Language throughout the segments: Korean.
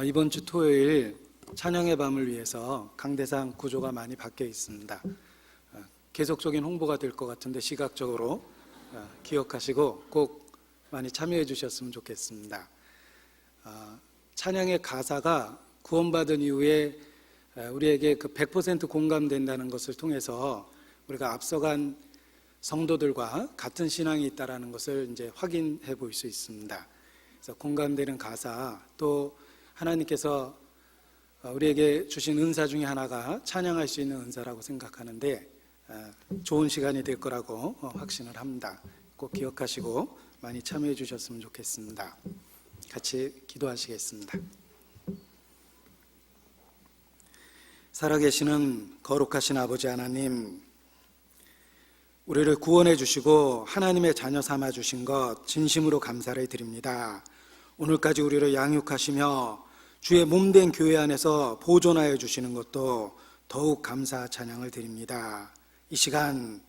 이번 주 토요일 찬양의 밤을 위해서 강대상 구조가 많이 바뀌어 있습니다. 계속적인 홍보가 될 것 같은데 시각적으로 기억하시고 꼭 많이 참여해 주셨으면 좋겠습니다. 찬양의 가사가 구원받은 이후에 우리에게 그 100% 공감된다는 것을 통해서 우리가 앞서간 성도들과 같은 신앙이 있다는 것을 이제 확인해 볼 수 있습니다. 그래서 공감되는 가사, 또 하나님께서 우리에게 주신 은사 중에 하나가 찬양할 수 있는 은사라고 생각하는데 좋은 시간이 될 거라고 확신을 합니다. 꼭 기억하시고 많이 참여해 주셨으면 좋겠습니다. 같이 기도하시겠습니다. 살아계시는 거룩하신 아버지 하나님, 우리를 구원해 주시고 하나님의 자녀 삼아 주신 것 진심으로 감사를 드립니다. 오늘까지 우리를 양육하시며 주의 몸된 교회 안에서 보존하여 주시는 것도 더욱 감사 찬양을 드립니다. 이 시간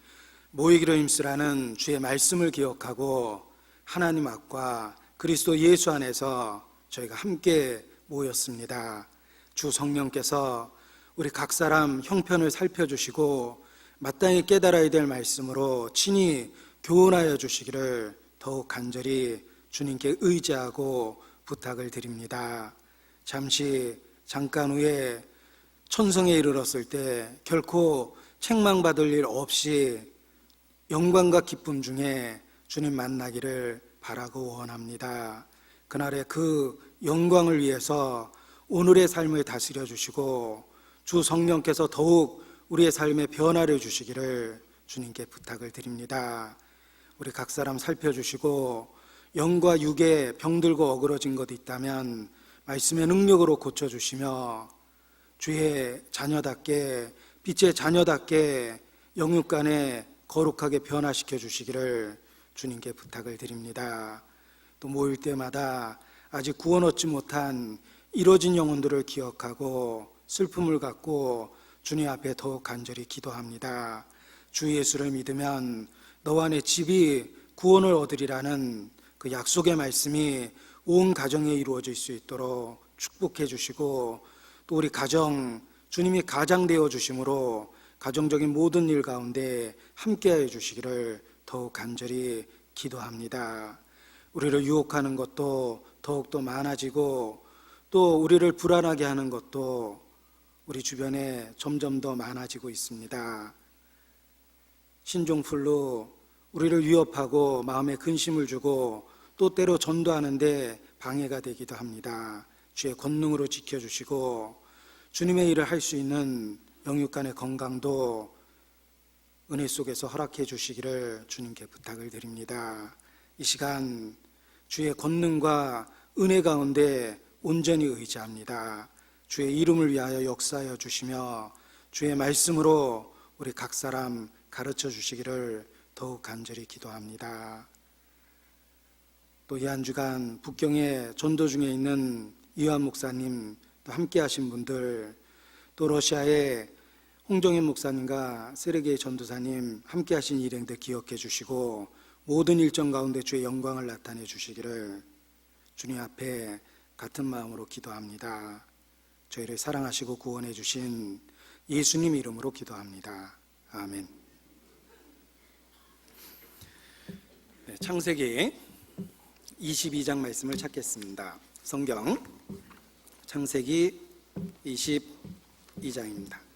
모이기로 힘쓰라는 주의 말씀을 기억하고 하나님 앞과 그리스도 예수 안에서 저희가 함께 모였습니다. 주 성령께서 우리 각 사람 형편을 살펴주시고 마땅히 깨달아야 될 말씀으로 친히 교훈하여 주시기를 더욱 간절히 주님께 의지하고 부탁을 드립니다. 잠깐 후에 천성에 이르렀을 때 결코 책망받을 일 없이 영광과 기쁨 중에 주님 만나기를 바라고 원합니다. 그날의 그 영광을 위해서 오늘의 삶을 다스려 주시고 주 성령께서 더욱 우리의 삶에 변화를 주시기를 주님께 부탁을 드립니다. 우리 각 사람 살펴주시고 영과 육에 병들고 어그러진 것 있다면 말씀의 능력으로 고쳐주시며 주의 자녀답게, 빛의 자녀답게 영육간에 거룩하게 변화시켜 주시기를 주님께 부탁을 드립니다. 또 모일 때마다 아직 구원 얻지 못한 이뤄진 영혼들을 기억하고 슬픔을 갖고 주님 앞에 더욱 간절히 기도합니다. 주 예수를 믿으면 너와 내 집이 구원을 얻으리라는 그 약속의 말씀이 온 가정에 이루어질 수 있도록 축복해 주시고, 또 우리 가정, 주님이 가장 되어 주심으로 가정적인 모든 일 가운데 함께해 주시기를 더욱 간절히 기도합니다. 우리를 유혹하는 것도 더욱더 많아지고 또 우리를 불안하게 하는 것도 우리 주변에 점점 더 많아지고 있습니다. 신종플루 우리를 위협하고 마음에 근심을 주고 또 때로 전도하는데 방해가 되기도 합니다. 주의 권능으로 지켜주시고 주님의 일을 할 수 있는 영육간의 건강도 은혜 속에서 허락해 주시기를 주님께 부탁을 드립니다. 이 시간 주의 권능과 은혜 가운데 온전히 의지합니다. 주의 이름을 위하여 역사하여 주시며 주의 말씀으로 우리 각 사람 가르쳐 주시기를 더욱 간절히 기도합니다. 또 이 한 주간 북경의 전도 중에 있는 이완 목사님, 또 함께 하신 분들, 또 러시아의 홍정현 목사님과 세르게이 전도사님 함께 하신 일행들 기억해 주시고 모든 일정 가운데 주의 영광을 나타내 주시기를 주님 앞에 같은 마음으로 기도합니다. 저희를 사랑하시고 구원해 주신 예수님 이름으로 기도합니다. 아멘. 창세기 22장 말씀을 찾겠습니다. 성경 창세기 22장입니다.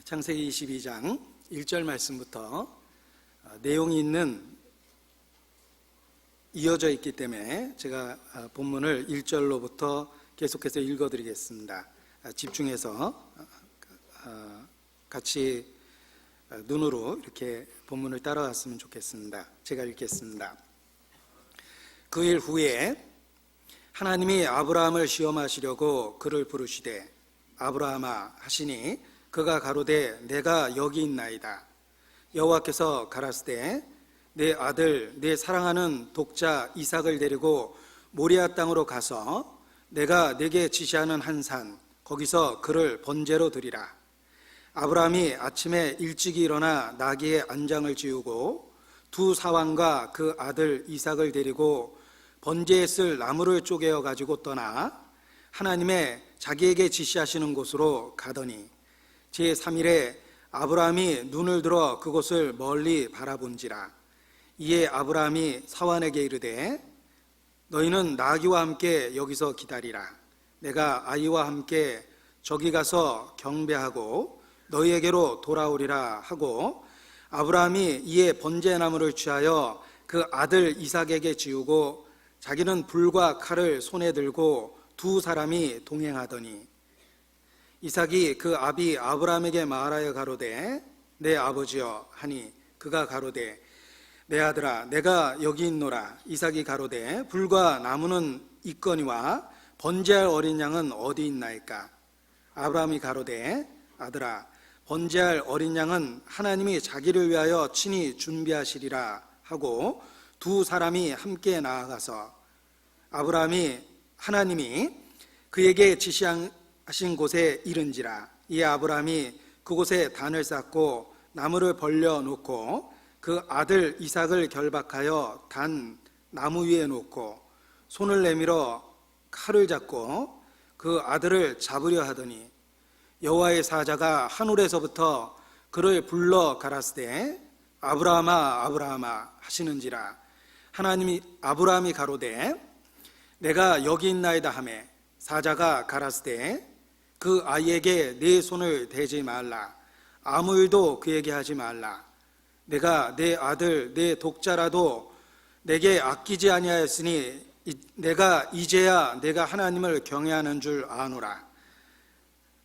창세기 22장 1절 말씀부터 내용이 이어져 있기 때문에 제가 본문을 1절로부터 계속해서 읽어드리겠습니다. 집중해서 같이 눈으로 이렇게 본문을 따라왔으면 좋겠습니다. 제가 읽겠습니다. 그 일 후에 하나님이 아브라함을 시험하시려고 그를 부르시되 아브라함아 하시니 그가 가로되 내가 여기 있나이다. 여호와께서 가라사대 내 아들 내 사랑하는 독자 이삭을 데리고 모리아 땅으로 가서 내가 내게 지시하는 한 산 거기서 그를 번제로 드리라. 아브라함이 아침에 일찍이 일어나 나귀의 안장을 지우고 두 사환과 그 아들 이삭을 데리고 번제에 쓸 나무를 쪼개어 가지고 떠나 하나님의 자기에게 지시하시는 곳으로 가더니 제3일에 아브라함이 눈을 들어 그곳을 멀리 바라본지라. 이에 아브라함이 사환에게 이르되 너희는 나귀와 함께 여기서 기다리라. 내가 아이와 함께 저기 가서 경배하고 너희에게로 돌아오리라 하고 아브라함이 이에 번제나무를 취하여 그 아들 이삭에게 지우고 자기는 불과 칼을 손에 들고 두 사람이 동행하더니 이삭이 그 아비 아브라함에게 말하여 가로되 내 아버지여 하니 그가 가로되 내 아들아 내가 여기 있노라. 이삭이 가로되 불과 나무는 있거니와 번제할 어린 양은 어디 있나이까. 아브라함이 가로되 아들아 번제할 어린 양은 하나님이 자기를 위하여 친히 준비하시리라 하고 두 사람이 함께 나아가서 하나님이 그에게 지시하신 곳에 이른지라. 이에 아브라함이 그곳에 단을 쌓고 나무를 벌려 놓고 그 아들 이삭을 결박하여 단 나무 위에 놓고 손을 내밀어 칼을 잡고 그 아들을 잡으려 하더니 여호와의 사자가 하늘에서부터 그를 불러 가라사대 아브라함아 아브라함아 하시는지라. 아브라함이 가로되 내가 여기 있나이다 하매 사자가 가라사대 그 아이에게 네 손을 대지 말라. 아무 일도 그에게 하지 말라. 내가 내 아들 내 독자라도 내게 아끼지 아니하였으니 내가 이제야 내가 하나님을 경외하는 줄 아노라.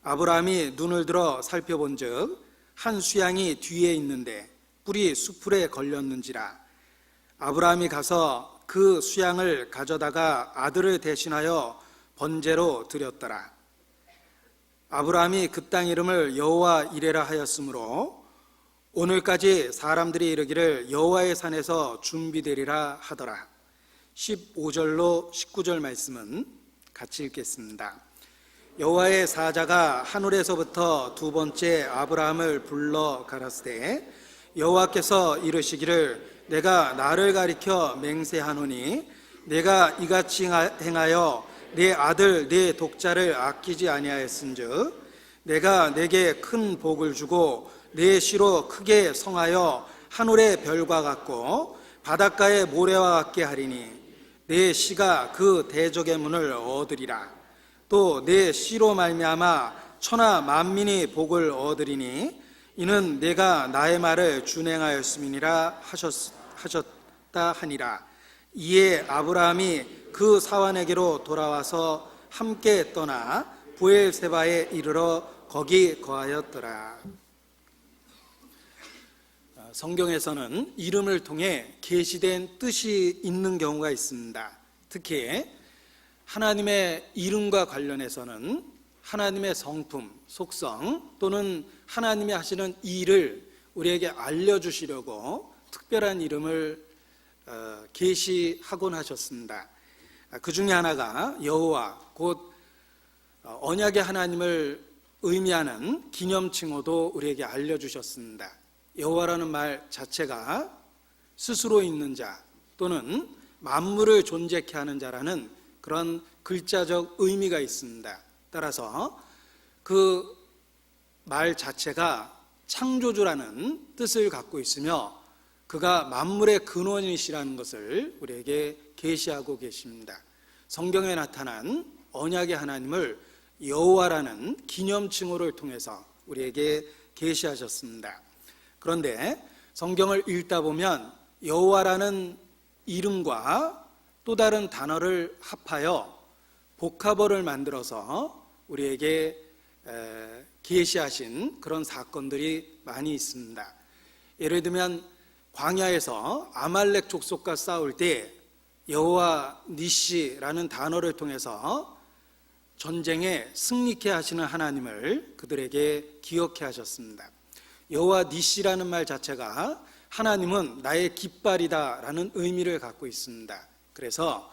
아브라함이 눈을 들어 살펴본즉 한 수양이 뒤에 있는데 뿔이 수풀에 걸렸는지라. 아브라함이 가서 그 수양을 가져다가 아들을 대신하여 번제로 드렸더라. 아브라함이 그 땅 이름을 여호와 이레라 하였으므로 오늘까지 사람들이 이르기를 여호와의 산에서 준비되리라 하더라. 15절로 19절 말씀은 같이 읽겠습니다. 여호와의 사자가 하늘에서부터 두 번째 아브라함을 불러 가라사대 여호와께서 이르시기를 내가 나를 가리켜 맹세하노니 내가 이같이 행하여 내 아들 내 독자를 아끼지 아니하였은즉 내가 내게 큰 복을 주고 내 시로 크게 성하여 하늘의 별과 같고 바닷가의 모래와 같게 하리니 내 시가 그 대적의 문을 얻으리라. 또 내 시로 말미암아 천하 만민이 복을 얻으리니 이는 내가 나의 말을 준행하였음이니라 하셨다 하니라. 이에 아브라함이 그 사환에게로 돌아와서 함께 떠나 부엘세바에 이르러 거기 거하였더라. 성경에서는 이름을 통해 계시된 뜻이 있는 경우가 있습니다. 특히 하나님의 이름과 관련해서는 하나님의 성품, 속성 또는 하나님이 하시는 일을 우리에게 알려주시려고 특별한 이름을 계시하곤 하셨습니다. 그 중에 하나가 여호와 곧 언약의 하나님을 의미하는 기념칭호도 우리에게 알려주셨습니다. 여호와라는 말 자체가 스스로 있는 자 또는 만물을 존재케 하는 자라는 그런 글자적 의미가 있습니다. 따라서 그 말 자체가 창조주라는 뜻을 갖고 있으며 그가 만물의 근원이시라는 것을 우리에게 계시하고 계십니다. 성경에 나타난 언약의 하나님을 여호와라는 기념칭호를 통해서 우리에게 계시하셨습니다. 그런데 성경을 읽다 보면 여호와라는 이름과 또 다른 단어를 합하여 복합어를 만들어서 우리에게 계시하신 그런 사건들이 많이 있습니다. 예를 들면 광야에서 아말렉 족속과 싸울 때 여호와 니시라는 단어를 통해서 전쟁에 승리케 하시는 하나님을 그들에게 기억해 하셨습니다. 여호와 니시라는 말 자체가 하나님은 나의 깃발이다라는 의미를 갖고 있습니다. 그래서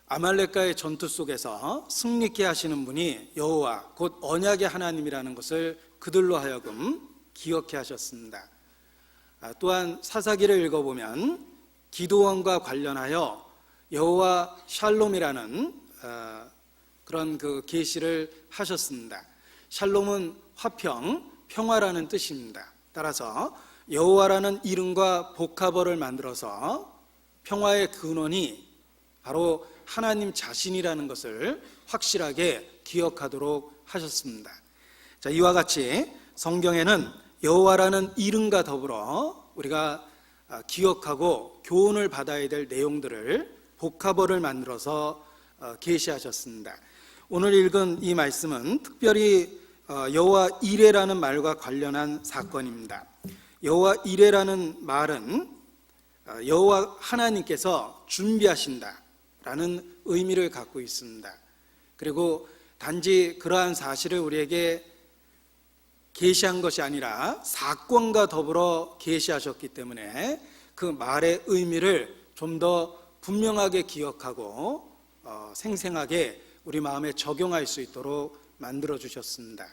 아말렉과의 전투 속에서 승리케 하시는 분이 여호와 곧 언약의 하나님이라는 것을 그들로 하여금 기억해 하셨습니다. 또한 사사기를 읽어보면 기드온과 관련하여 여호와 샬롬이라는 그런 그 계시를 하셨습니다. 샬롬은 화평, 평화라는 뜻입니다. 따라서 여호와라는 이름과 복합어를 만들어서 평화의 근원이 바로 하나님 자신이라는 것을 확실하게 기억하도록 하셨습니다. 자, 이와 같이 성경에는 여호와라는 이름과 더불어 우리가 기억하고 교훈을 받아야 될 내용들을 복합어를 만들어서 계시하셨습니다. 오늘 읽은 이 말씀은 특별히 여호와 이레라는 말과 관련한 사건입니다. 여호와 이레라는 말은 여호와 하나님께서 준비하신다라는 의미를 갖고 있습니다. 그리고 단지 그러한 사실을 우리에게 계시한 것이 아니라 사건과 더불어 계시하셨기 때문에 그 말의 의미를 좀 더 분명하게 기억하고 생생하게 우리 마음에 적용할 수 있도록 만들어 주셨습니다.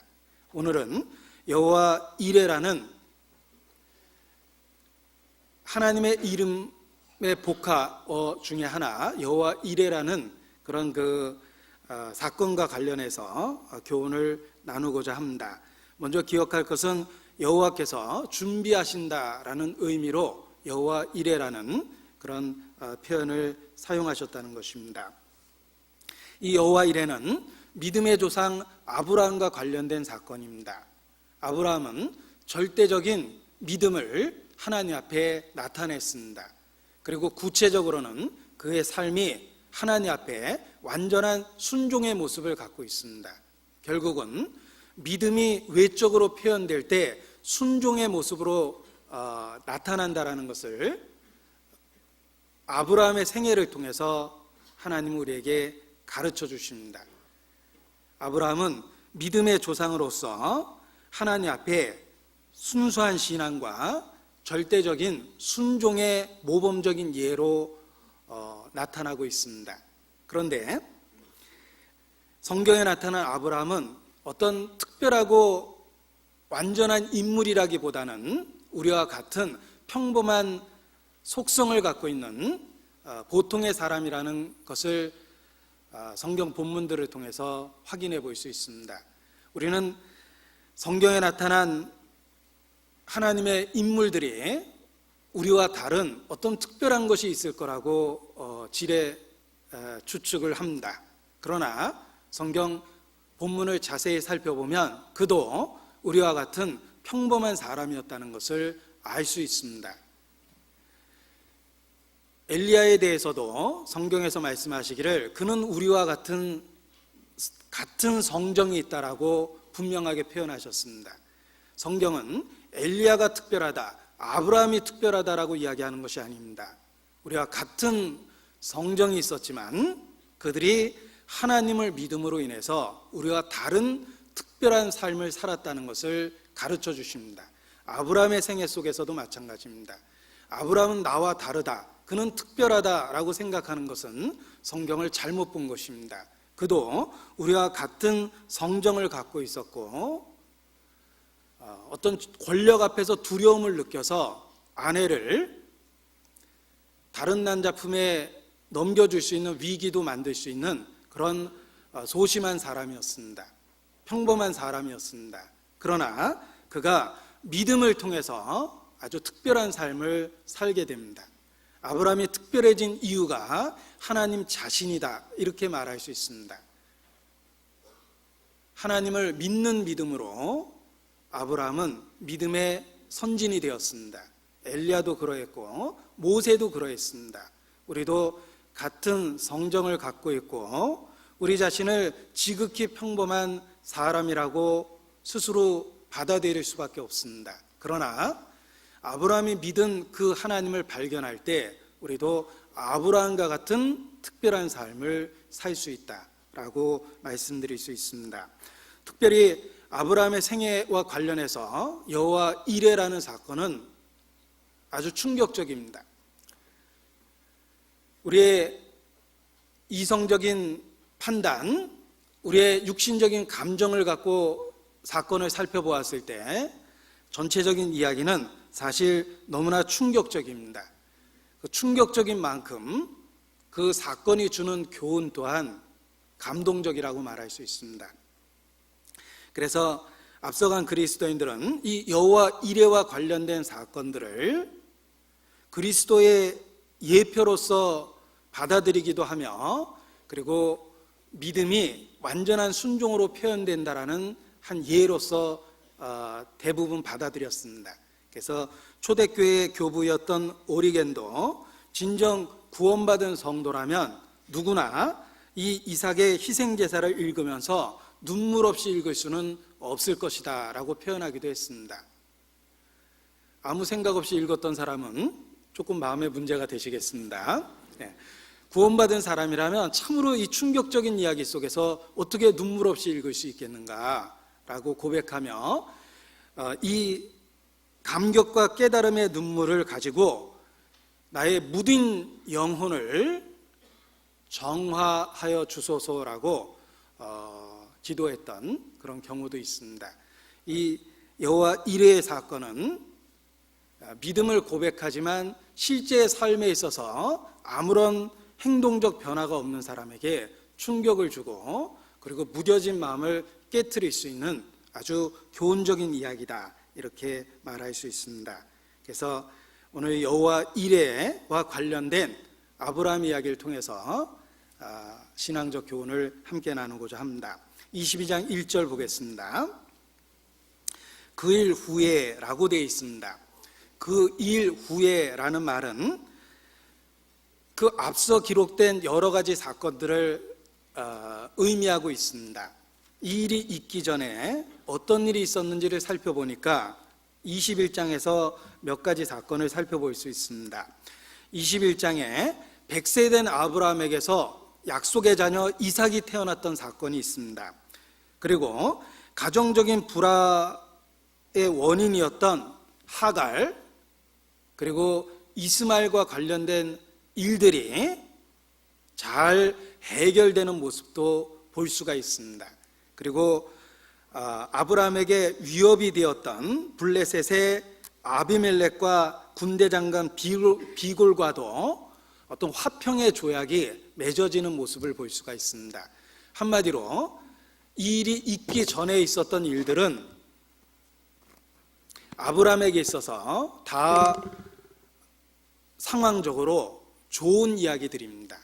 오늘은 여호와 이레라는 하나님의 이름의 복합어 중에 하나, 여호와 이레라는 그런 사건과 관련해서 교훈을 나누고자 합니다. 먼저 기억할 것은 여호와께서 준비하신다라는 의미로 여호와 이레라는 그런 표현을 사용하셨다는 것입니다. 이 여호와 이레는 믿음의 조상 아브라함과 관련된 사건입니다. 아브라함은 절대적인 믿음을 하나님 앞에 나타냈습니다. 그리고 구체적으로는 그의 삶이 하나님 앞에 완전한 순종의 모습을 갖고 있습니다. 결국은 믿음이 외적으로 표현될 때 순종의 모습으로 나타난다라는 것을 아브라함의 생애를 통해서 하나님은 우리에게 가르쳐 주십니다. 아브라함은 믿음의 조상으로서 하나님 앞에 순수한 신앙과 절대적인 순종의 모범적인 예로 나타나고 있습니다. 그런데 성경에 나타난 아브라함은 어떤 특별하고 완전한 인물이라기보다는 우리와 같은 평범한 속성을 갖고 있는 보통의 사람이라는 것을 성경 본문들을 통해서 확인해 볼 수 있습니다. 우리는 성경에 나타난 하나님의 인물들이 우리와 다른 어떤 특별한 것이 있을 거라고 추측을 합니다. 그러나 성경 본문을 자세히 살펴보면 그도 우리와 같은 평범한 사람이었다는 것을 알 수 있습니다. 엘리야에 대해서도 성경에서 말씀하시기를 그는 우리와 같은 성정이 있다라고 분명하게 표현하셨습니다. 성경은 엘리야가 특별하다, 아브라함이 특별하다라고 이야기하는 것이 아닙니다. 우리와 같은 성정이 있었지만 그들이 하나님을 믿음으로 인해서 우리와 다른 특별한 삶을 살았다는 것을 가르쳐 주십니다. 아브라함의 생애 속에서도 마찬가지입니다. 아브라함은 나와 다르다, 그는 특별하다라고 생각하는 것은 성경을 잘못 본 것입니다. 그도 우리와 같은 성정을 갖고 있었고 어떤 권력 앞에서 두려움을 느껴서 아내를 다른 남자 품에 넘겨줄 수 있는 위기도 만들 수 있는 그런 소심한 사람이었습니다. 평범한 사람이었습니다. 그러나 그가 믿음을 통해서 아주 특별한 삶을 살게 됩니다. 아브라함이 특별해진 이유가 하나님 자신이다, 이렇게 말할 수 있습니다. 하나님을 믿는 믿음으로 아브라함은 믿음의 선진이 되었습니다. 엘리야도 그러했고 모세도 그러했습니다. 우리도 같은 성정을 갖고 있고 우리 자신을 지극히 평범한 사람이라고 스스로 받아들일 수밖에 없습니다. 그러나 아브라함이 믿은 그 하나님을 발견할 때 우리도 아브라함과 같은 특별한 삶을 살 수 있다. 라고 말씀드릴 수 있습니다. 특별히 아브라함의 생애와 관련해서 여호와 이레라는 사건은 아주 충격적입니다. 우리의 이성적인 판단, 우리의 육신적인 감정을 갖고 사건을 살펴보았을 때 전체적인 이야기는 사실 너무나 충격적입니다. 그 충격적인 만큼 그 사건이 주는 교훈 또한 감동적이라고 말할 수 있습니다. 그래서 앞서간 그리스도인들은 이 여호와 이레와 관련된 사건들을 그리스도의 예표로서 받아들이기도 하며, 그리고 믿음이 완전한 순종으로 표현된다라는 한 예로서 대부분 받아들였습니다. 그래서 초대교회의 교부였던 오리겐도 진정 구원받은 성도라면 누구나 이 이삭의 희생제사를 읽으면서 눈물 없이 읽을 수는 없을 것이다 라고 표현하기도 했습니다. 아무 생각 없이 읽었던 사람은 조금 마음에 문제가 되시겠습니다. 구원받은 사람이라면 참으로 이 충격적인 이야기 속에서 어떻게 눈물 없이 읽을 수 있겠는가 라고 고백하며 이 감격과 깨달음의 눈물을 가지고 나의 무딘 영혼을 정화하여 주소서라고 기도했던 그런 경우도 있습니다. 이 여호와 이레의 사건은 믿음을 고백하지만 실제 삶에 있어서 아무런 행동적 변화가 없는 사람에게 충격을 주고, 그리고 무뎌진 마음을 깨트릴 수 있는 아주 교훈적인 이야기다, 이렇게 말할 수 있습니다. 그래서 오늘 여호와 이레와 관련된 아브라함 이야기를 통해서 신앙적 교훈을 함께 나누고자 합니다. 22장 1절 보겠습니다. 그 일 후에 라고 되어 있습니다. 그 일 후에라는 말은 그 앞서 기록된 여러 가지 사건들을 의미하고 있습니다. 이 일이 있기 전에 어떤 일이 있었는지를 살펴보니까 21장에서 몇 가지 사건을 살펴볼 수 있습니다. 21장에 100세 된 아브라함에게서 약속의 자녀 이삭이 태어났던 사건이 있습니다. 그리고 가정적인 불화의 원인이었던 하갈, 그리고 이스마엘과 관련된 일들이 잘 해결되는 모습도 볼 수가 있습니다. 그리고 아브라함에게 위협이 되었던 블레셋의 아비멜렉과 군대 장관 비골과도 어떤 화평의 조약이 맺어지는 모습을 볼 수가 있습니다. 한마디로 이 일이 있기 전에 있었던 일들은 아브라함에게 있어서 다 상황적으로 좋은 이야기들입니다.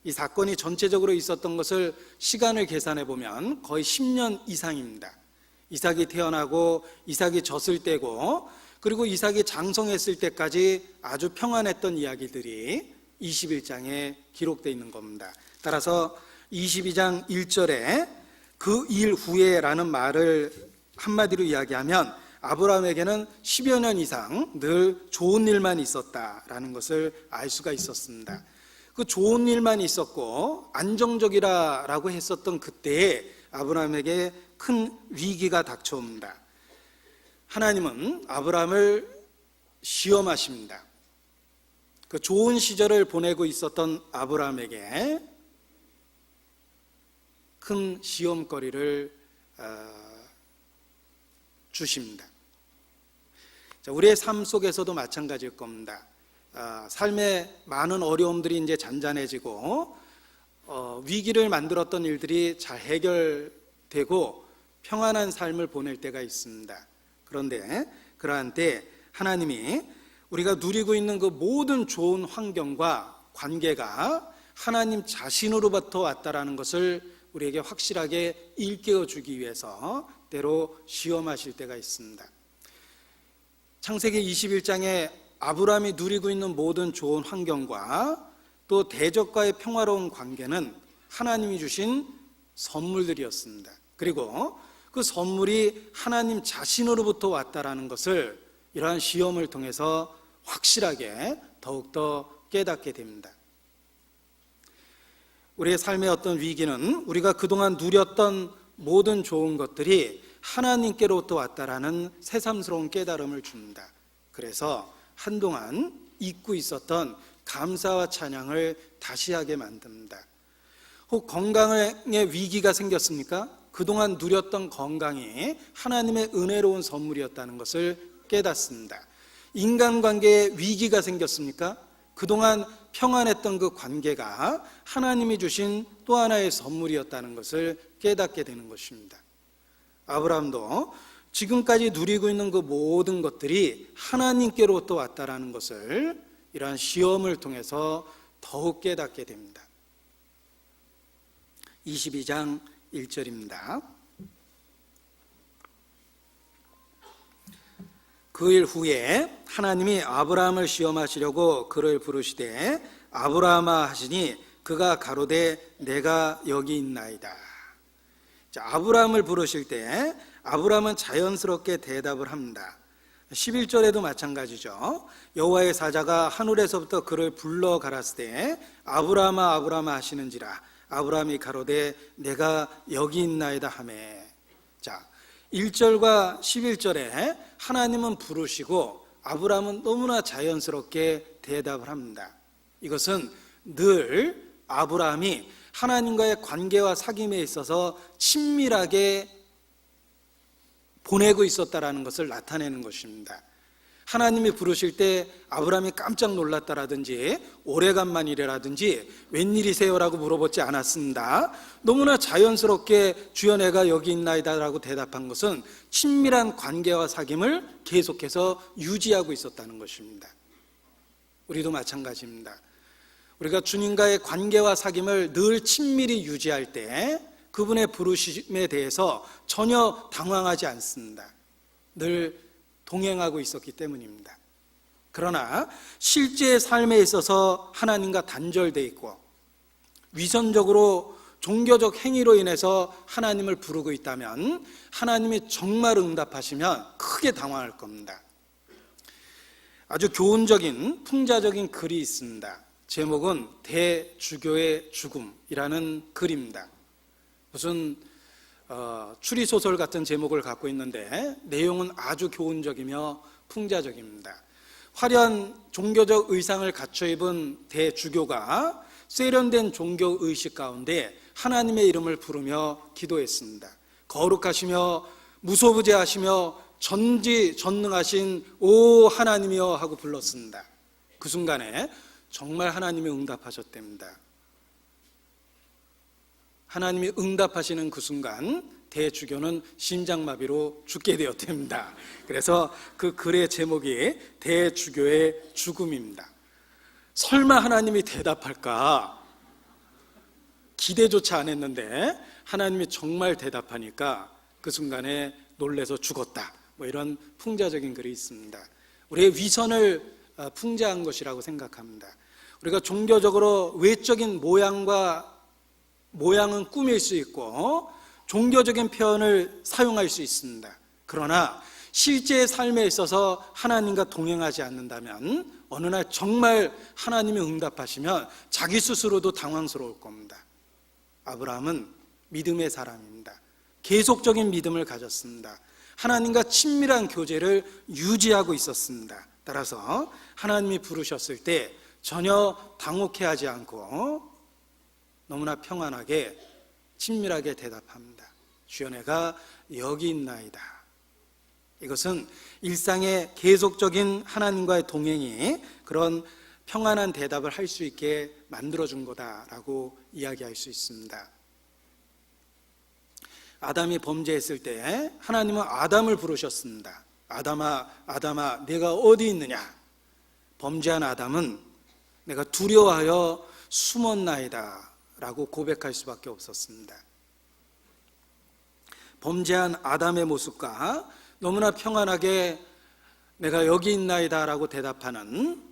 이 사건이 전체적으로 있었던 것을 시간을 계산해 보면 거의 10년 이상입니다. 이삭이 태어나고 이삭이 젖을 떼고, 그리고 이삭이 장성했을 때까지 아주 평안했던 이야기들이 21장에 기록되어 있는 겁니다. 따라서 22장 1절에 그 일 후에라는 말을 한마디로 이야기하면 아브라함에게는 10여 년 이상 늘 좋은 일만 있었다라는 것을 알 수가 있었습니다. 그 좋은 일만 있었고 안정적이라고 했었던 그때에 아브라함에게 큰 위기가 닥쳐옵니다. 하나님은 아브라함을 시험하십니다. 그 좋은 시절을 보내고 있었던 아브라함에게 큰 시험거리를 주십니다. 우리의 삶 속에서도 마찬가지일 겁니다. 삶에 많은 어려움들이 이제 잔잔해지고 위기를 만들었던 일들이 잘 해결되고 평안한 삶을 보낼 때가 있습니다. 그런데 그러한 때 하나님이 우리가 누리고 있는 그 모든 좋은 환경과 관계가 하나님 자신으로부터 왔다라는 것을 우리에게 확실하게 일깨워 주기 위해서 때로 시험하실 때가 있습니다. 창세기 21장에 아브라함이 누리고 있는 모든 좋은 환경과 또 대적과의 평화로운 관계는 하나님이 주신 선물들이었습니다. 그리고 그 선물이 하나님 자신으로부터 왔다라는 것을 이러한 시험을 통해서 확실하게 더욱더 깨닫게 됩니다. 우리의 삶의 어떤 위기는 우리가 그동안 누렸던 모든 좋은 것들이 하나님께로부터 왔다라는 새삼스러운 깨달음을 줍니다. 그래서 한동안 잊고 있었던 감사와 찬양을 다시 하게 만듭니다. 혹 건강에 위기가 생겼습니까? 그동안 누렸던 건강이 하나님의 은혜로운 선물이었다는 것을 깨닫습니다. 인간관계에 위기가 생겼습니까? 그동안 평안했던 그 관계가 하나님이 주신 또 하나의 선물이었다는 것을 깨닫게 되는 것입니다. 아브라함도 지금까지 누리고 있는 그 모든 것들이 하나님께로부터 왔다라는 것을 이러한 시험을 통해서 더욱 깨닫게 됩니다. 22장 1절입니다. 그 일 후에 하나님이 아브라함을 시험하시려고 그를 부르시되 아브라함아 하시니 그가 가로되 내가 여기 있나이다. 자, 아브라함을 부르실 때 아브라함은 자연스럽게 대답을 합니다. 11절에도 마찬가지죠. 여호와의 사자가 하늘에서부터 그를 불러 가라사대 아브라함아 아브라함아 하시는지라 아브라함이 가로되 내가 여기 있나이다 하매. 자, 1절과 11절에 하나님은 부르시고 아브라함은 너무나 자연스럽게 대답을 합니다. 이것은 늘 아브라함이 하나님과의 관계와 사귐에 있어서 친밀하게 보내고 있었다라는 것을 나타내는 것입니다. 하나님이 부르실 때 아브라함이 깜짝 놀랐다라든지 오래간만이라든지 웬일이세요라고 물어보지 않았습니다. 너무나 자연스럽게 주여 내가 여기 있나이다라고 대답한 것은 친밀한 관계와 사귐을 계속해서 유지하고 있었다는 것입니다. 우리도 마찬가지입니다. 우리가 주님과의 관계와 사귐을 늘 친밀히 유지할 때 그분의 부르심에 대해서 전혀 당황하지 않습니다. 늘 동행하고 있었기 때문입니다. 그러나 실제 삶에 있어서 하나님과 단절되어 있고 위선적으로 종교적 행위로 인해서 하나님을 부르고 있다면 하나님이 정말 응답하시면 크게 당황할 겁니다. 아주 교훈적인 풍자적인 글이 있습니다. 제목은 대주교의 죽음이라는 글입니다. 무슨 추리소설 같은 제목을 갖고 있는데 내용은 아주 교훈적이며 풍자적입니다. 화려한 종교적 의상을 갖춰 입은 대주교가 세련된 종교의식 가운데 하나님의 이름을 부르며 기도했습니다. 거룩하시며 무소부재하시며 전지전능하신 오 하나님이여 하고 불렀습니다. 그 순간에 정말 하나님이 응답하셨답니다. 하나님이 응답하시는 그 순간 대주교는 심장마비로 죽게 되었답니다. 그래서 그 글의 제목이 대주교의 죽음입니다. 설마 하나님이 대답할까 기대조차 안 했는데 하나님이 정말 대답하니까 그 순간에 놀래서 죽었다. 뭐 이런 풍자적인 글이 있습니다. 우리의 위선을 풍자한 것이라고 생각합니다. 우리가 종교적으로 외적인 모양은 꾸밀 수 있고 종교적인 표현을 사용할 수 있습니다. 그러나 실제 삶에 있어서 하나님과 동행하지 않는다면 어느 날 정말 하나님이 응답하시면 자기 스스로도 당황스러울 겁니다. 아브라함은 믿음의 사람입니다. 계속적인 믿음을 가졌습니다. 하나님과 친밀한 교제를 유지하고 있었습니다. 따라서 하나님이 부르셨을 때 전혀 당혹해하지 않고 너무나 평안하게 친밀하게 대답합니다. 주여 내가 여기 있나이다. 이것은 일상의 계속적인 하나님과의 동행이 그런 평안한 대답을 할 수 있게 만들어준 거다라고 이야기할 수 있습니다. 아담이 범죄했을 때 하나님은 아담을 부르셨습니다. 아담아, 아담아, 내가 어디 있느냐? 범죄한 아담은 내가 두려워하여 숨었나이다 라고 고백할 수밖에 없었습니다. 범죄한 아담의 모습과 너무나 평안하게 내가 여기 있나이다 라고 대답하는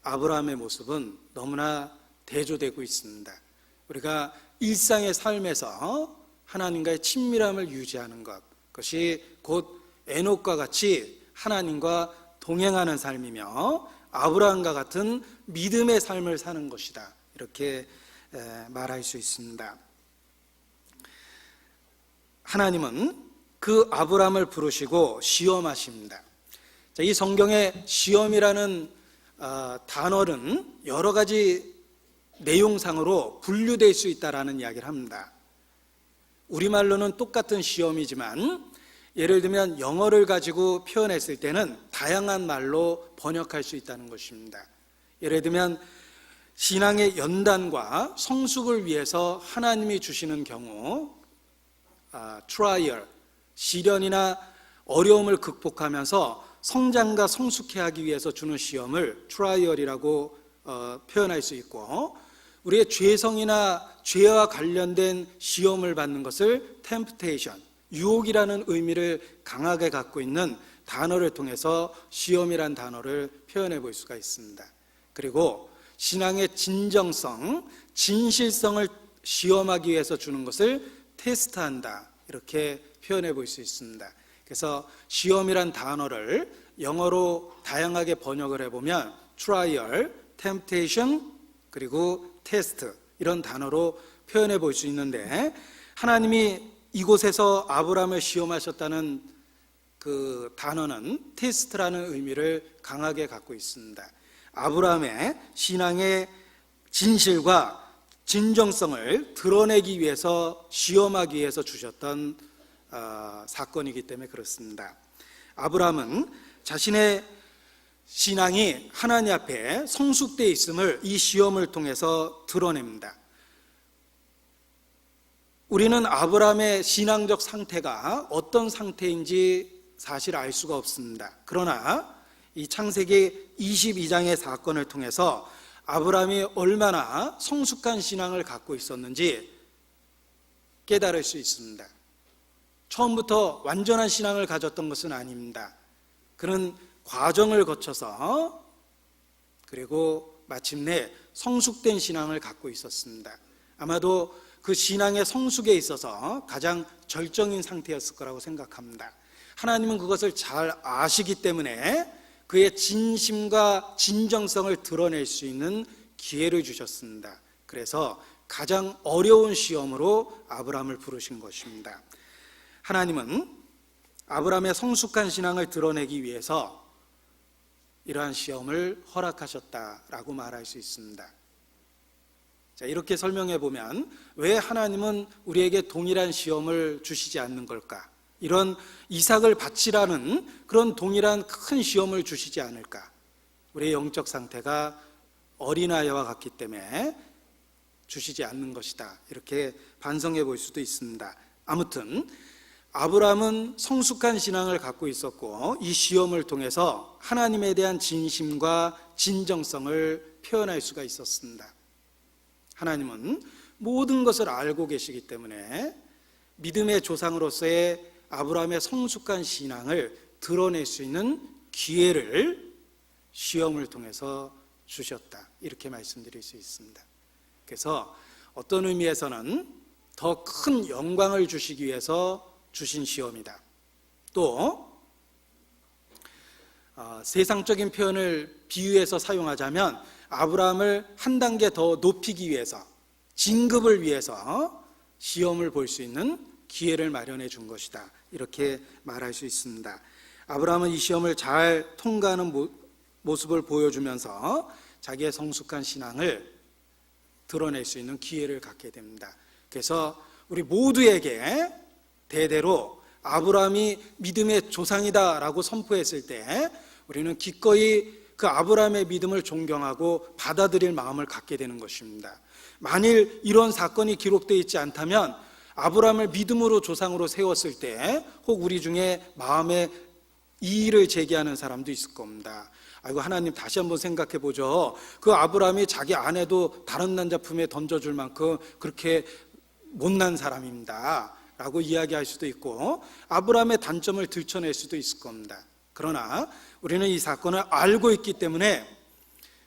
아브라함의 모습은 너무나 대조되고 있습니다. 우리가 일상의 삶에서 하나님과의 친밀함을 유지하는 것, 그것이 곧 에녹과 같이 하나님과 동행하는 삶이며 아브라함과 같은 믿음의 삶을 사는 것이다. 이렇게 말할 수 있습니다. 하나님은 그 아브라함을 부르시고 시험하십니다. 자, 이 성경에 시험이라는 단어는 여러 가지 내용상으로 분류될 수 있다라는 이야기를 합니다. 우리말로는 똑같은 시험이지만 예를 들면 영어를 가지고 표현했을 때는 다양한 말로 번역할 수 있다는 것입니다. 예를 들면 신앙의 연단과 성숙을 위해서 하나님이 주시는 경우 트라이얼, 시련이나 어려움을 극복하면서 성장과 성숙해 하기 위해서 주는 시험을 트라이얼이라고 표현할 수 있고, 우리의 죄성이나 죄와 관련된 시험을 받는 것을 템프테이션, 유혹이라는 의미를 강하게 갖고 있는 단어를 통해서 시험이란 단어를 표현해 볼 수가 있습니다. 그리고 신앙의 진정성, 진실성을 시험하기 위해서 주는 것을 테스트한다, 이렇게 표현해 볼 수 있습니다. 그래서 시험이란 단어를 영어로 다양하게 번역을 해보면 트라이얼, 템프테이션, 그리고 테스트, 이런 단어로 표현해 볼 수 있는데, 하나님이 이곳에서 아브라함을 시험하셨다는 그 단어는 테스트라는 의미를 강하게 갖고 있습니다. 아브라함의 신앙의 진실과 진정성을 드러내기 위해서, 시험하기 위해서 주셨던 사건이기 때문에 그렇습니다. 아브라함은 자신의 신앙이 하나님 앞에 성숙되어 있음을 이 시험을 통해서 드러냅니다. 우리는 아브라함의 신앙적 상태가 어떤 상태인지 사실 알 수가 없습니다. 그러나 이 창세기 22장의 사건을 통해서 아브라함이 얼마나 성숙한 신앙을 갖고 있었는지 깨달을 수 있습니다. 처음부터 완전한 신앙을 가졌던 것은 아닙니다. 그는 과정을 거쳐서 그리고 마침내 성숙된 신앙을 갖고 있었습니다. 아마도 그 신앙의 성숙에 있어서 가장 절정인 상태였을 거라고 생각합니다. 하나님은 그것을 잘 아시기 때문에 그의 진심과 진정성을 드러낼 수 있는 기회를 주셨습니다. 그래서 가장 어려운 시험으로 아브라함을 부르신 것입니다. 하나님은 아브라함의 성숙한 신앙을 드러내기 위해서 이러한 시험을 허락하셨다라고 말할 수 있습니다. 자, 이렇게 설명해 보면 왜 하나님은 우리에게 동일한 시험을 주시지 않는 걸까? 이런 이삭을 바치라는 그런 동일한 큰 시험을 주시지 않을까? 우리의 영적 상태가 어린아이와 같기 때문에 주시지 않는 것이다, 이렇게 반성해 볼 수도 있습니다. 아무튼 아브라함은 성숙한 신앙을 갖고 있었고, 이 시험을 통해서 하나님에 대한 진심과 진정성을 표현할 수가 있었습니다. 하나님은 모든 것을 알고 계시기 때문에 믿음의 조상으로서의 아브라함의 성숙한 신앙을 드러낼 수 있는 기회를 시험을 통해서 주셨다, 이렇게 말씀드릴 수 있습니다. 그래서 어떤 의미에서는 더 큰 영광을 주시기 위해서 주신 시험이다. 또 세상적인 표현을 비유해서 사용하자면 아브라함을 한 단계 더 높이기 위해서, 진급을 위해서 시험을 볼 수 있는 기회를 마련해 준 것이다, 이렇게 말할 수 있습니다. 아브라함은 이 시험을 잘 통과하는 모습을 보여주면서 자기의 성숙한 신앙을 드러낼 수 있는 기회를 갖게 됩니다. 그래서 우리 모두에게 대대로 아브라함이 믿음의 조상이다라고 선포했을 때 우리는 기꺼이 그 아브라함의 믿음을 존경하고 받아들일 마음을 갖게 되는 것입니다. 만일 이런 사건이 기록되어 있지 않다면 아브라함을 믿음으로 조상으로 세웠을 때 혹 우리 중에 마음에 이의를 제기하는 사람도 있을 겁니다. 아이고, 하나님 다시 한번 생각해 보죠. 그 아브라함이 자기 아내도 다른 남자 품에 던져줄 만큼 그렇게 못난 사람입니다 라고 이야기할 수도 있고, 아브라함의 단점을 들춰낼 수도 있을 겁니다. 그러나 우리는 이 사건을 알고 있기 때문에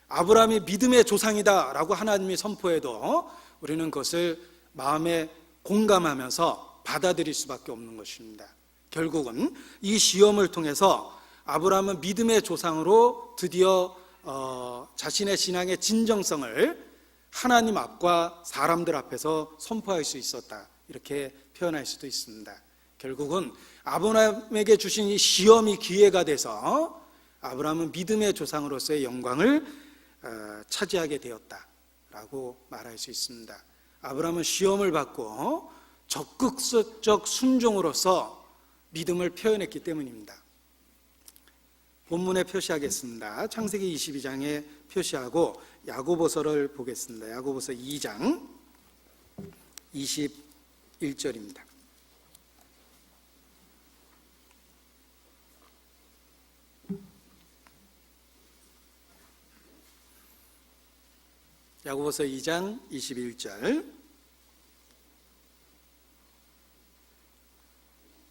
아브라함이 믿음의 조상이다 라고 하나님이 선포해도 우리는 그것을 마음에 공감하면서 받아들일 수밖에 없는 것입니다. 결국은 이 시험을 통해서 아브라함은 믿음의 조상으로 드디어 자신의 신앙의 진정성을 하나님 앞과 사람들 앞에서 선포할 수 있었다, 이렇게 표현할 수도 있습니다. 결국은 아브라함에게 주신 이 시험이 기회가 돼서 아브라함은 믿음의 조상으로서의 영광을 차지하게 되었다라고 말할 수 있습니다. 아브라함은 시험을 받고 적극적 순종으로서 믿음을 표현했기 때문입니다. 본문에 표시하겠습니다. 창세기 22장에 표시하고 야고보서를 보겠습니다. 야고보서 2장 21절입니다. 야고보서 2장 21절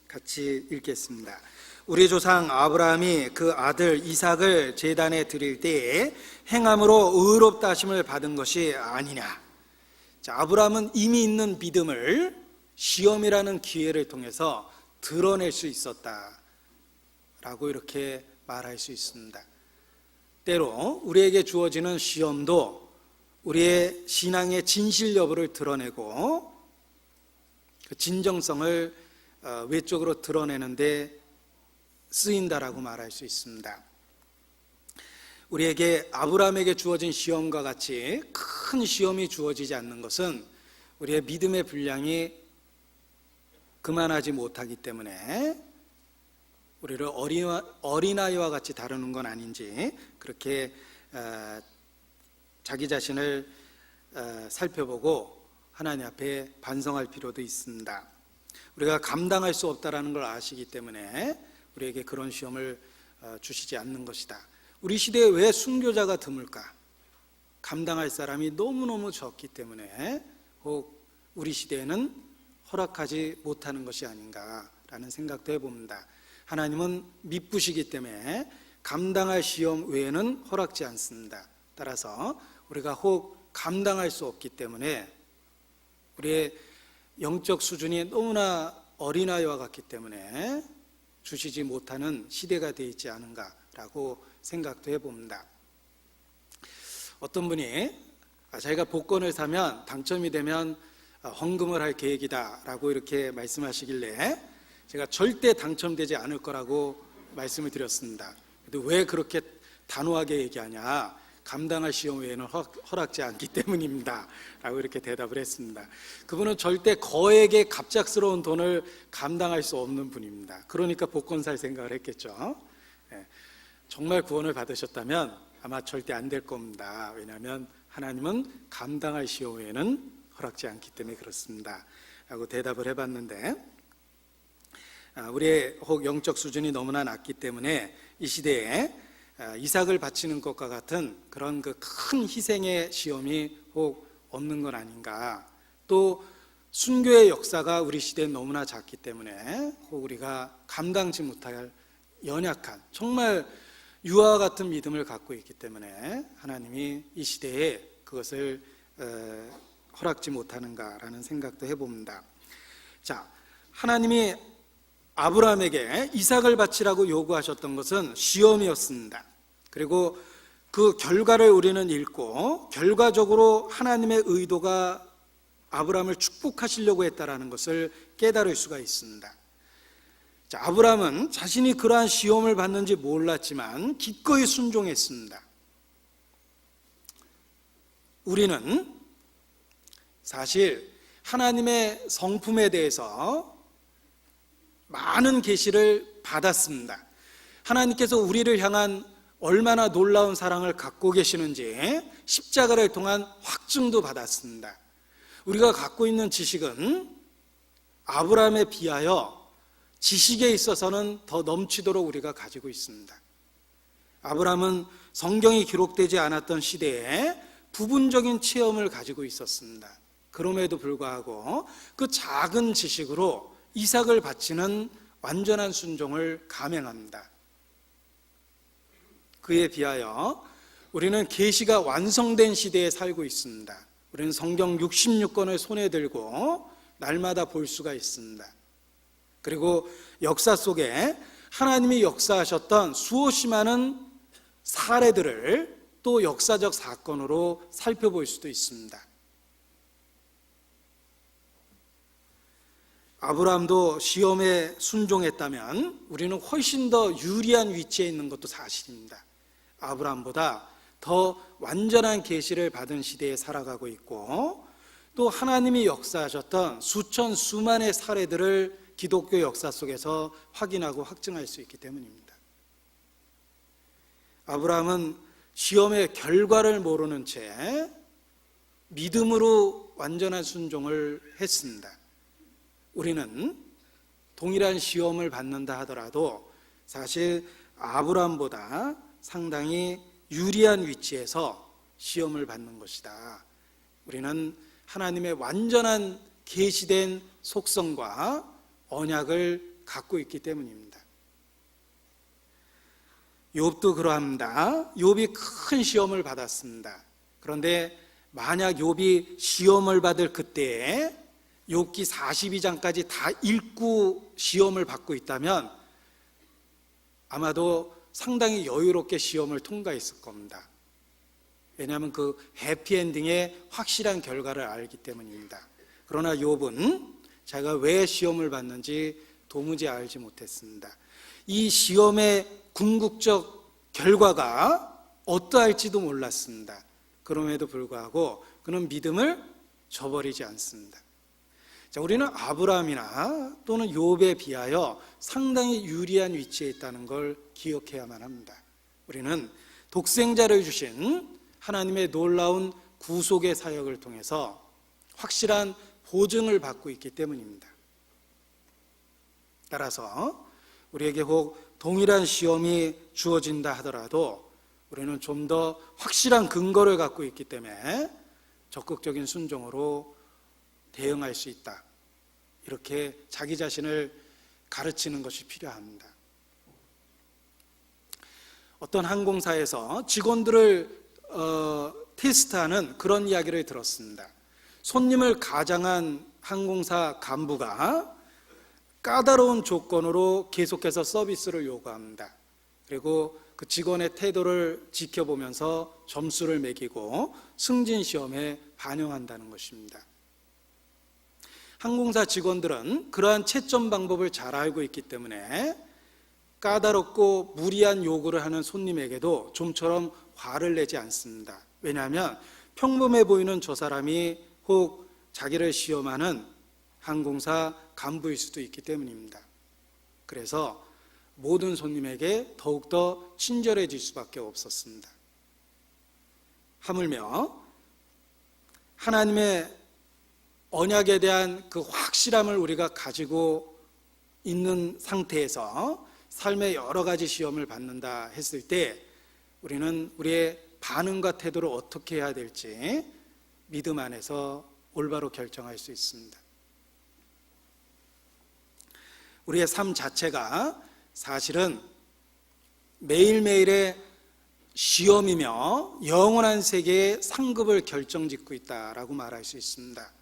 같이 읽겠습니다. 우리 조상 아브라함이 그 아들 이삭을 제단에 드릴 때에 행함으로 의롭다 하심을 받은 것이 아니냐. 자, 아브라함은 이미 있는 믿음을 시험이라는 기회를 통해서 드러낼 수 있었다라고 이렇게 말할 수 있습니다. 때로 우리에게 주어지는 시험도 우리의 신앙의 진실 여부를 드러내고 그 진정성을 외적으로 드러내는데 쓰인다라고 말할 수 있습니다. 우리에게 아브라함에게 주어진 시험과 같이 큰 시험이 주어지지 않는 것은 우리의 믿음의 분량이 그만하지 못하기 때문에 우리를 어린아이와 같이 다루는 건 아닌지 그렇게 자기 자신을 살펴보고 하나님 앞에 반성할 필요도 있습니다. 우리가 감당할 수 없다라는 걸 아시기 때문에 우리에게 그런 시험을 주시지 않는 것이다. 우리 시대에 왜 순교자가 드물까? 감당할 사람이 너무너무 적기 때문에 혹 우리 시대에는 허락하지 못하는 것이 아닌가라는 생각도 해봅니다. 하나님은 미쁘시기 때문에 감당할 시험 외에는 허락지 않습니다. 따라서 우리가 혹 감당할 수 없기 때문에 우리의 영적 수준이 너무나 어린아이와 같기 때문에 주시지 못하는 시대가 되어 있지 않은가라고 생각도 해봅니다. 어떤 분이 자기가 복권을 사면 당첨이 되면 헌금을 할 계획이다라고 이렇게 말씀하시길래 제가 절대 당첨되지 않을 거라고 말씀을 드렸습니다. 근데 왜 그렇게 단호하게 얘기하냐? 감당할 시험 외에는 허락지 않기 때문입니다 라고 이렇게 대답을 했습니다. 그분은 절대 거액의 갑작스러운 돈을 감당할 수 없는 분입니다. 그러니까 복권 살 생각을 했겠죠. 정말 구원을 받으셨다면 아마 절대 안 될 겁니다. 왜냐하면 하나님은 감당할 시험 외에는 허락지 않기 때문에 그렇습니다 라고 대답을 해봤는데, 우리의 혹 영적 수준이 너무나 낮기 때문에 이 시대에 이삭을 바치는 것과 같은 그런 그 큰 희생의 시험이 혹 없는 건 아닌가. 또 순교의 역사가 우리 시대에 너무나 작기 때문에 혹 우리가 감당치 못할 연약한 정말 유아와 같은 믿음을 갖고 있기 때문에 하나님이 이 시대에 그것을 허락지 못하는가라는 생각도 해봅니다. 자, 하나님이 아브라함에게 이삭을 바치라고 요구하셨던 것은 시험이었습니다. 그리고 그 결과를 우리는 읽고 결과적으로 하나님의 의도가 아브라함을 축복하시려고 했다라는 것을 깨달을 수가 있습니다. 자, 아브라함은 자신이 그러한 시험을 받는지 몰랐지만 기꺼이 순종했습니다. 우리는 사실 하나님의 성품에 대해서 많은 계시를 받았습니다. 하나님께서 우리를 향한 얼마나 놀라운 사랑을 갖고 계시는지 십자가를 통한 확증도 받았습니다. 우리가 갖고 있는 지식은 아브라함에 비하여 지식에 있어서는 더 넘치도록 우리가 가지고 있습니다. 아브라함은 성경이 기록되지 않았던 시대에 부분적인 체험을 가지고 있었습니다. 그럼에도 불구하고 그 작은 지식으로 이삭을 바치는 완전한 순종을 감행합니다. 그에 비하여 우리는 계시가 완성된 시대에 살고 있습니다. 우리는 성경 66권을 손에 들고 날마다 볼 수가 있습니다. 그리고 역사 속에 하나님이 역사하셨던 수없이 많은 사례들을 또 역사적 사건으로 살펴볼 수도 있습니다. 아브라함도 시험에 순종했다면 우리는 훨씬 더 유리한 위치에 있는 것도 사실입니다. 아브라함보다 더 완전한 계시를 받은 시대에 살아가고 있고, 또 하나님이 역사하셨던 수천 수만의 사례들을 기독교 역사 속에서 확인하고 확증할 수 있기 때문입니다. 아브라함은 시험의 결과를 모르는 채 믿음으로 완전한 순종을 했습니다. 우리는 동일한 시험을 받는다 하더라도 사실 아브라함보다 상당히 유리한 위치에서 시험을 받는 것이다. 우리는 하나님의 완전한 계시된 속성과 언약을 갖고 있기 때문입니다. 욥도 그러합니다. 욥이 큰 시험을 받았습니다. 그런데 만약 욥이 시험을 받을 그때에 욥기 42장까지 다 읽고 시험을 받고 있다면 아마도 상당히 여유롭게 시험을 통과했을 겁니다. 왜냐하면 그 해피엔딩의 확실한 결과를 알기 때문입니다. 그러나 욥은 자기가 왜 시험을 받는지 도무지 알지 못했습니다. 이 시험의 궁극적 결과가 어떠할지도 몰랐습니다. 그럼에도 불구하고 그는 믿음을 저버리지 않습니다. 자, 우리는 아브라함이나 또는 욥에 비하여 상당히 유리한 위치에 있다는 걸 기억해야만 합니다. 우리는 독생자를 주신 하나님의 놀라운 구속의 사역을 통해서 확실한 보증을 받고 있기 때문입니다. 따라서 우리에게 혹 동일한 시험이 주어진다 하더라도 우리는 좀 더 확실한 근거를 갖고 있기 때문에 적극적인 순종으로 대응할 수 있다. 이렇게 자기 자신을 가르치는 것이 필요합니다. 어떤 항공사에서 직원들을 테스트하는 그런 이야기를 들었습니다. 손님을 가장한 항공사 간부가 까다로운 조건으로 계속해서 서비스를 요구합니다. 그리고 그 직원의 태도를 지켜보면서 점수를 매기고 승진 시험에 반영한다는 것입니다. 항공사 직원들은 그러한 채점 방법을 잘 알고 있기 때문에 까다롭고 무리한 요구를 하는 손님에게도 좀처럼 화를 내지 않습니다. 왜냐하면 평범해 보이는 저 사람이 혹 자기를 시험하는 항공사 간부일 수도 있기 때문입니다. 그래서 모든 손님에게 더욱더 친절해질 수밖에 없었습니다. 하물며 하나님의 언약에 대한 그 확실함을 우리가 가지고 있는 상태에서 삶의 여러 가지 시험을 받는다 했을 때 우리는 우리의 반응과 태도를 어떻게 해야 될지 믿음 안에서 올바로 결정할 수 있습니다. 우리의 삶 자체가 사실은 매일매일의 시험이며 영원한 세계의 상급을 결정짓고 있다라고 말할 수 있습니다.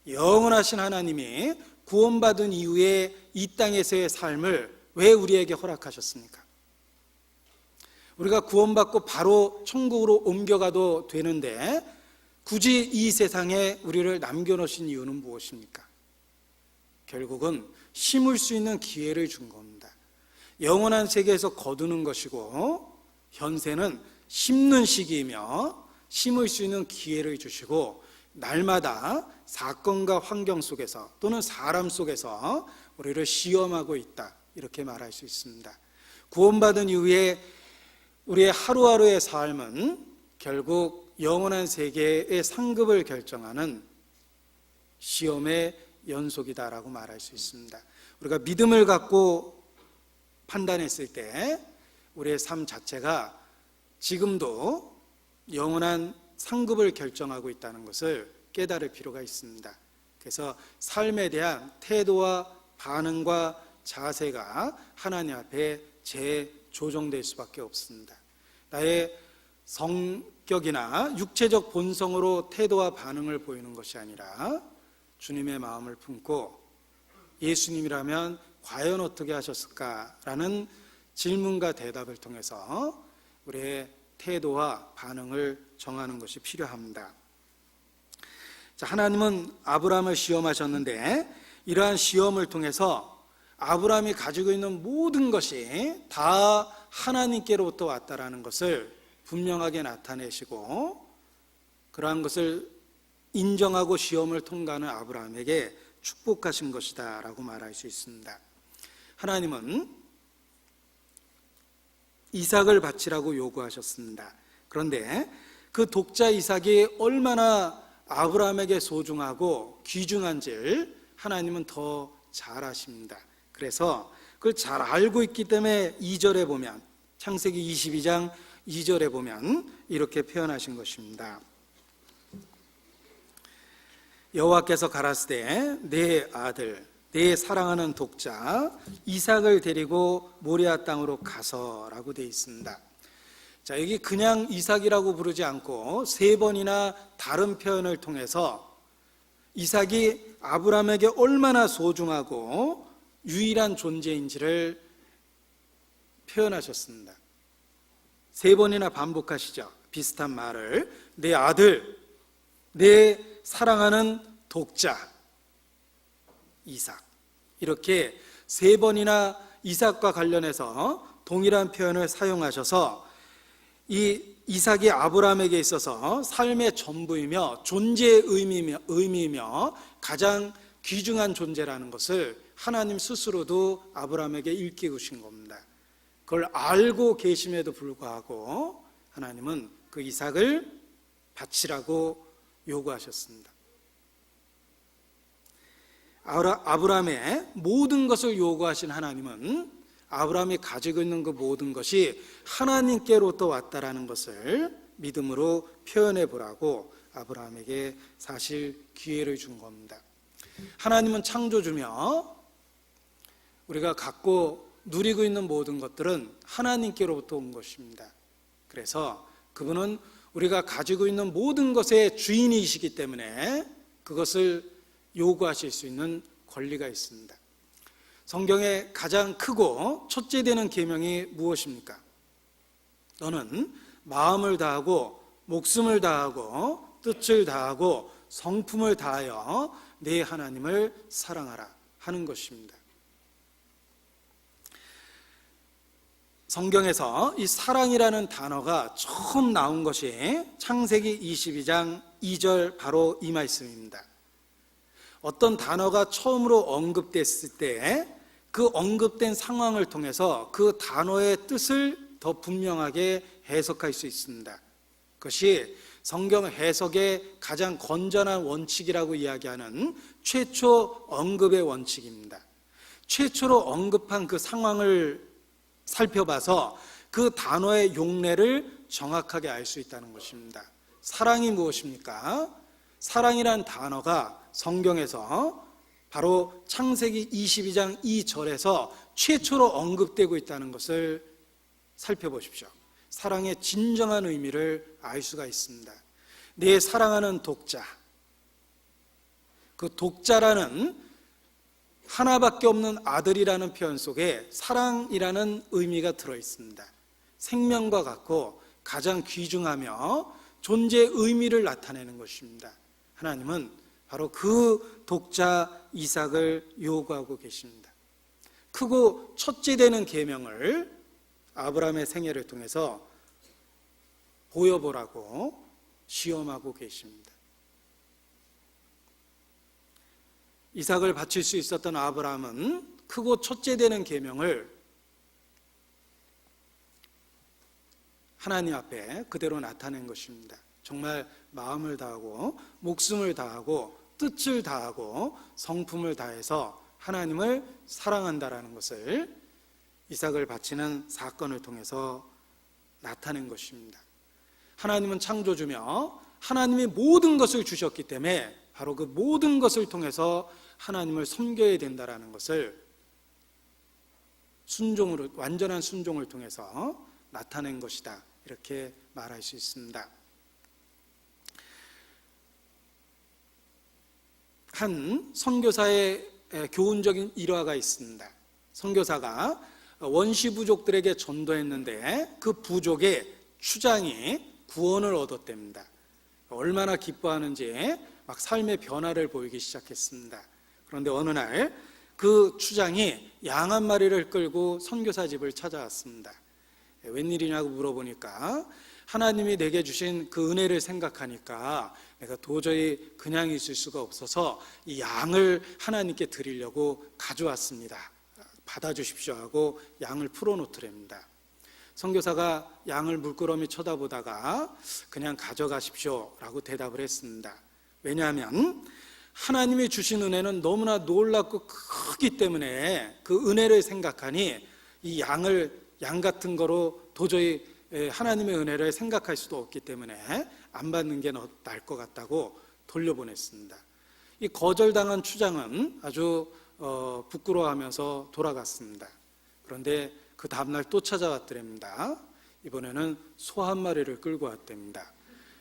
영원하신 하나님이 구원받은 이후에 이 땅에서의 삶을 왜 우리에게 허락하셨습니까? 우리가 구원받고 바로 천국으로 옮겨가도 되는데 굳이 이 세상에 우리를 남겨놓으신 이유는 무엇입니까? 결국은 심을 수 있는 기회를 준 겁니다. 영원한 세계에서 거두는 것이고 현세는 심는 시기이며 심을 수 있는 기회를 주시고 날마다 사건과 환경 속에서 또는 사람 속에서 우리를 시험하고 있다, 이렇게 말할 수 있습니다. 구원받은 이후에 우리의 하루하루의 삶은 결국 영원한 세계의 상급을 결정하는 시험의 연속이다라고 말할 수 있습니다. 우리가 믿음을 갖고 판단했을 때 우리의 삶 자체가 지금도 영원한 상급을 결정하고 있다는 것을 깨달을 필요가 있습니다. 그래서 삶에 대한 태도와 반응과 자세가 하나님 앞에 재조정될 수밖에 없습니다. 나의 성격이나 육체적 본성으로 태도와 반응을 보이는 것이 아니라 주님의 마음을 품고 예수님이라면 과연 어떻게 하셨을까라는 질문과 대답을 통해서 우리의 태도와 반응을 정하는 것이 필요합니다. 자, 하나님은 아브라함을 시험하셨는데 이러한 시험을 통해서 아브라함이 가지고 있는 모든 것이 다 하나님께로부터 왔다라는 것을 분명하게 나타내시고 그러한 것을 인정하고 시험을 통과하는 아브라함에게 축복하신 것이다 라고 말할 수 있습니다. 하나님은 이삭을 바치라고 요구하셨습니다. 그런데 그 독자 이삭이 얼마나 아브라함에게 소중하고 귀중한지를 하나님은 더 잘 아십니다. 그래서 그걸 잘 알고 있기 때문에 2절에 보면, 창세기 22장 2절에 보면 이렇게 표현하신 것입니다. 여호와께서 가라사대 내 아들 내 사랑하는 독자 이삭을 데리고 모리아 땅으로 가서라고 되어 있습니다. 자, 여기 그냥 이삭이라고 부르지 않고 3번이나 다른 표현을 통해서 이삭이 아브라함에게 얼마나 소중하고 유일한 존재인지를 표현하셨습니다. 3번이나 반복하시죠. 비슷한 말을. 내 아들, 내 사랑하는 독자 이삭, 이렇게 3번이나 이삭과 관련해서 동일한 표현을 사용하셔서 이 이삭이 아브라함에게 있어서 삶의 전부이며 존재의 의미이며 가장 귀중한 존재라는 것을 하나님 스스로도 아브라함에게 일깨워 주신 겁니다. 그걸 알고 계심에도 불구하고 하나님은 그 이삭을 바치라고 요구하셨습니다. 아브라함의 모든 것을 요구하신 하나님은 아브라함이 가지고 있는 그 모든 것이 하나님께로부터 왔다라는 것을 믿음으로 표현해 보라고 아브라함에게 사실 기회를 준 겁니다. 하나님은 창조주며 우리가 갖고 누리고 있는 모든 것들은 하나님께로부터 온 것입니다. 그래서 그분은 우리가 가지고 있는 모든 것의 주인이시기 때문에 그것을 요구하실 수 있는 권리가 있습니다. 성경의 가장 크고 첫째 되는 계명이 무엇입니까? 너는 마음을 다하고 목숨을 다하고 뜻을 다하고 성품을 다하여 내 하나님을 사랑하라 하는 것입니다. 성경에서 이 사랑이라는 단어가 처음 나온 것이 창세기 22장 2절 바로 이 말씀입니다. 어떤 단어가 처음으로 언급됐을 때 그 언급된 상황을 통해서 그 단어의 뜻을 더 분명하게 해석할 수 있습니다. 그것이 성경 해석의 가장 건전한 원칙이라고 이야기하는 최초 언급의 원칙입니다. 최초로 언급한 그 상황을 살펴봐서 그 단어의 용례를 정확하게 알 수 있다는 것입니다. 사랑이 무엇입니까? 사랑이란 단어가 성경에서 바로 창세기 22장 2절에서 최초로 언급되고 있다는 것을 살펴보십시오. 사랑의 진정한 의미를 알 수가 있습니다. 내 사랑하는 독자, 그 독자라는 하나밖에 없는 아들이라는 표현 속에 사랑이라는 의미가 들어있습니다. 생명과 같고 가장 귀중하며 존재의 의미를 나타내는 것입니다. 하나님은 바로 그 독자 이삭을 요구하고 계십니다. 크고 첫째 되는 계명을 아브라함의 생애를 통해서 보여보라고 시험하고 계십니다. 이삭을 바칠 수 있었던 아브라함은 크고 첫째 되는 계명을 하나님 앞에 그대로 나타낸 것입니다. 정말 마음을 다하고 목숨을 다하고 뜻을 다하고 성품을 다해서 하나님을 사랑한다라는 것을 이삭을 바치는 사건을 통해서 나타낸 것입니다. 하나님은 창조주며 하나님이 모든 것을 주셨기 때문에 바로 그 모든 것을 통해서 하나님을 섬겨야 된다라는 것을 순종으로, 완전한 순종을 통해서 나타낸 것이다, 이렇게 말할 수 있습니다. 한 선교사의 교훈적인 일화가 있습니다. 선교사가 원시 부족들에게 전도했는데 그 부족의 추장이 구원을 얻었답니다. 얼마나 기뻐하는지 막 삶의 변화를 보이기 시작했습니다. 그런데 어느 날 그 추장이 양 한 마리를 끌고 선교사 집을 찾아왔습니다. 웬일이냐고 물어보니까 하나님이 내게 주신 그 은혜를 생각하니까 내가 도저히 그냥 있을 수가 없어서 이 양을 하나님께 드리려고 가져왔습니다. 받아주십시오 하고 양을 풀어놓더랍니다. 선교사가 양을 물끄러미 쳐다보다가 그냥 가져가십시오 라고 대답을 했습니다. 왜냐하면 하나님이 주신 은혜는 너무나 놀랍고 크기 때문에 그 은혜를 생각하니 이 양 같은 거로 도저히 하나님의 은혜를 생각할 수도 없기 때문에 안 받는 게 나을 것 같다고 돌려보냈습니다. 이 거절당한 추장은 아주 부끄러워하면서 돌아갔습니다. 그런데 그 다음날 또 찾아왔더랍니다. 이번에는 소 한 마리를 끌고 왔답니다.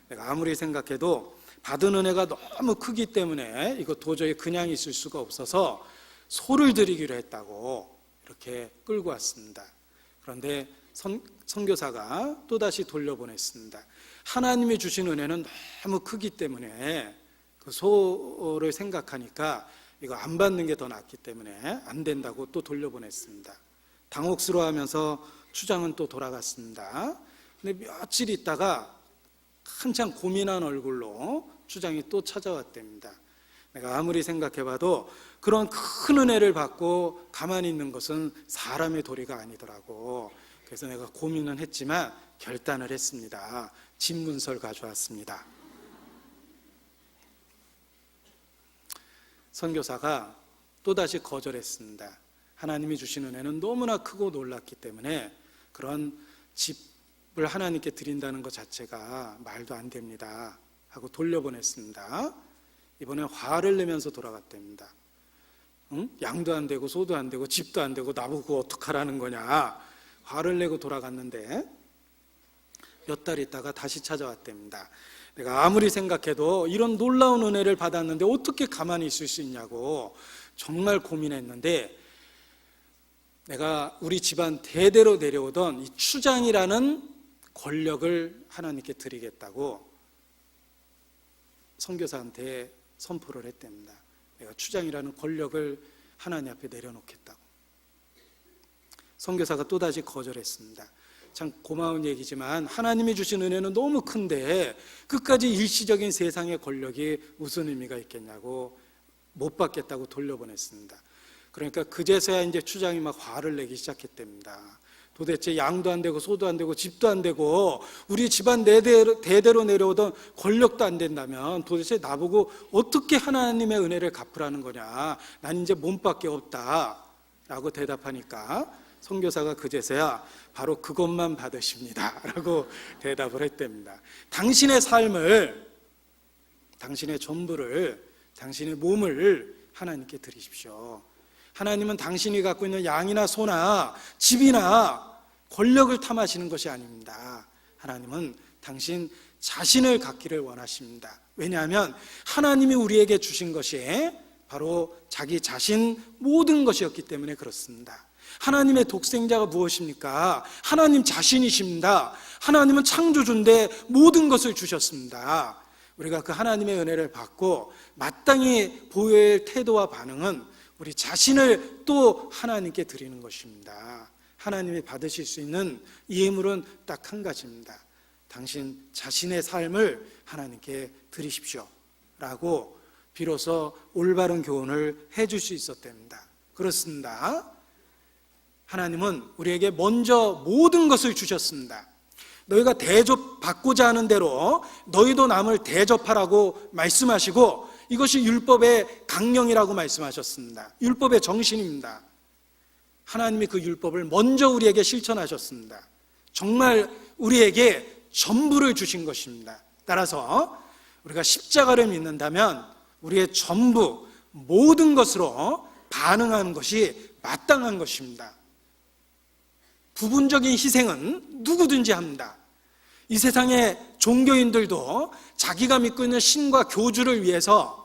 내가 아무리 생각해도 받은 은혜가 너무 크기 때문에 이거 도저히 그냥 있을 수가 없어서 소를 드리기로 했다고 이렇게 끌고 왔습니다. 그런데 선교사가 또다시 돌려보냈습니다. 하나님이 주신 은혜는 너무 크기 때문에 그 소를 생각하니까 이거 안 받는 게 더 낫기 때문에 안 된다고 또 돌려보냈습니다. 당혹스러워하면서 추장은 또 돌아갔습니다. 근데 며칠 있다가 한참 고민한 얼굴로 추장이 또 찾아왔답니다. 내가 아무리 생각해봐도 그런 큰 은혜를 받고 가만히 있는 것은 사람의 도리가 아니더라고. 그래서 내가 고민은 했지만 결단을 했습니다. 집문서를 가져왔습니다. 선교사가 또다시 거절했습니다. 하나님이 주신 은혜는 너무나 크고 놀랍기 때문에 그런 집을 하나님께 드린다는 것 자체가 말도 안 됩니다 하고 돌려보냈습니다. 이번에 화를 내면서 돌아갔답니다. 양도 안 되고 소도 안 되고 집도 안 되고 나보고 어떡하라는 거냐. 화를 내고 돌아갔는데 몇 달 있다가 다시 찾아왔답니다. 내가 아무리 생각해도 이런 놀라운 은혜를 받았는데 어떻게 가만히 있을 수 있냐고 정말 고민했는데 내가 우리 집안 대대로 내려오던 이 추장이라는 권력을 하나님께 드리겠다고 선교사한테 선포를 했답니다. 내가 추장이라는 권력을 하나님 앞에 내려놓겠다고. 선교사가 또다시 거절했습니다. 참 고마운 얘기지만 하나님이 주신 은혜는 너무 큰데 끝까지 일시적인 세상의 권력이 무슨 의미가 있겠냐고 못 받겠다고 돌려보냈습니다. 그러니까 그제서야 이제 추장이 막 화를 내기 시작했답니다. 도대체 양도 안 되고 소도 안 되고 집도 안 되고 우리 집안 대대로 내려오던 권력도 안 된다면 도대체 나보고 어떻게 하나님의 은혜를 갚으라는 거냐. 난 이제 몸밖에 없다 라고 대답하니까 선교사가 그제서야 바로 그것만 받으십니다 라고 대답을 했답니다. 당신의 삶을, 당신의 전부를, 당신의 몸을 하나님께 드리십시오. 하나님은 당신이 갖고 있는 양이나 소나 집이나 권력을 탐하시는 것이 아닙니다. 하나님은 당신 자신을 갖기를 원하십니다. 왜냐하면 하나님이 우리에게 주신 것이 바로 자기 자신 모든 것이었기 때문에 그렇습니다. 하나님의 독생자가 무엇입니까? 하나님 자신이십니다. 하나님은 창조주인데 모든 것을 주셨습니다. 우리가 그 하나님의 은혜를 받고 마땅히 보여야 할 태도와 반응은 우리 자신을 또 하나님께 드리는 것입니다. 하나님이 받으실 수 있는 예물은 딱 한 가지입니다. 당신 자신의 삶을 하나님께 드리십시오 라고 비로소 올바른 교훈을 해줄 수 있었답니다. 그렇습니다. 하나님은 우리에게 먼저 모든 것을 주셨습니다. 너희가 대접받고자 하는 대로 너희도 남을 대접하라고 말씀하시고 이것이 율법의 강령이라고 말씀하셨습니다. 율법의 정신입니다. 하나님이 그 율법을 먼저 우리에게 실천하셨습니다. 정말 우리에게 전부를 주신 것입니다. 따라서 우리가 십자가를 믿는다면 우리의 전부 모든 것으로 반응하는 것이 마땅한 것입니다. 부분적인 희생은 누구든지 합니다. 이 세상의 종교인들도 자기가 믿고 있는 신과 교주를 위해서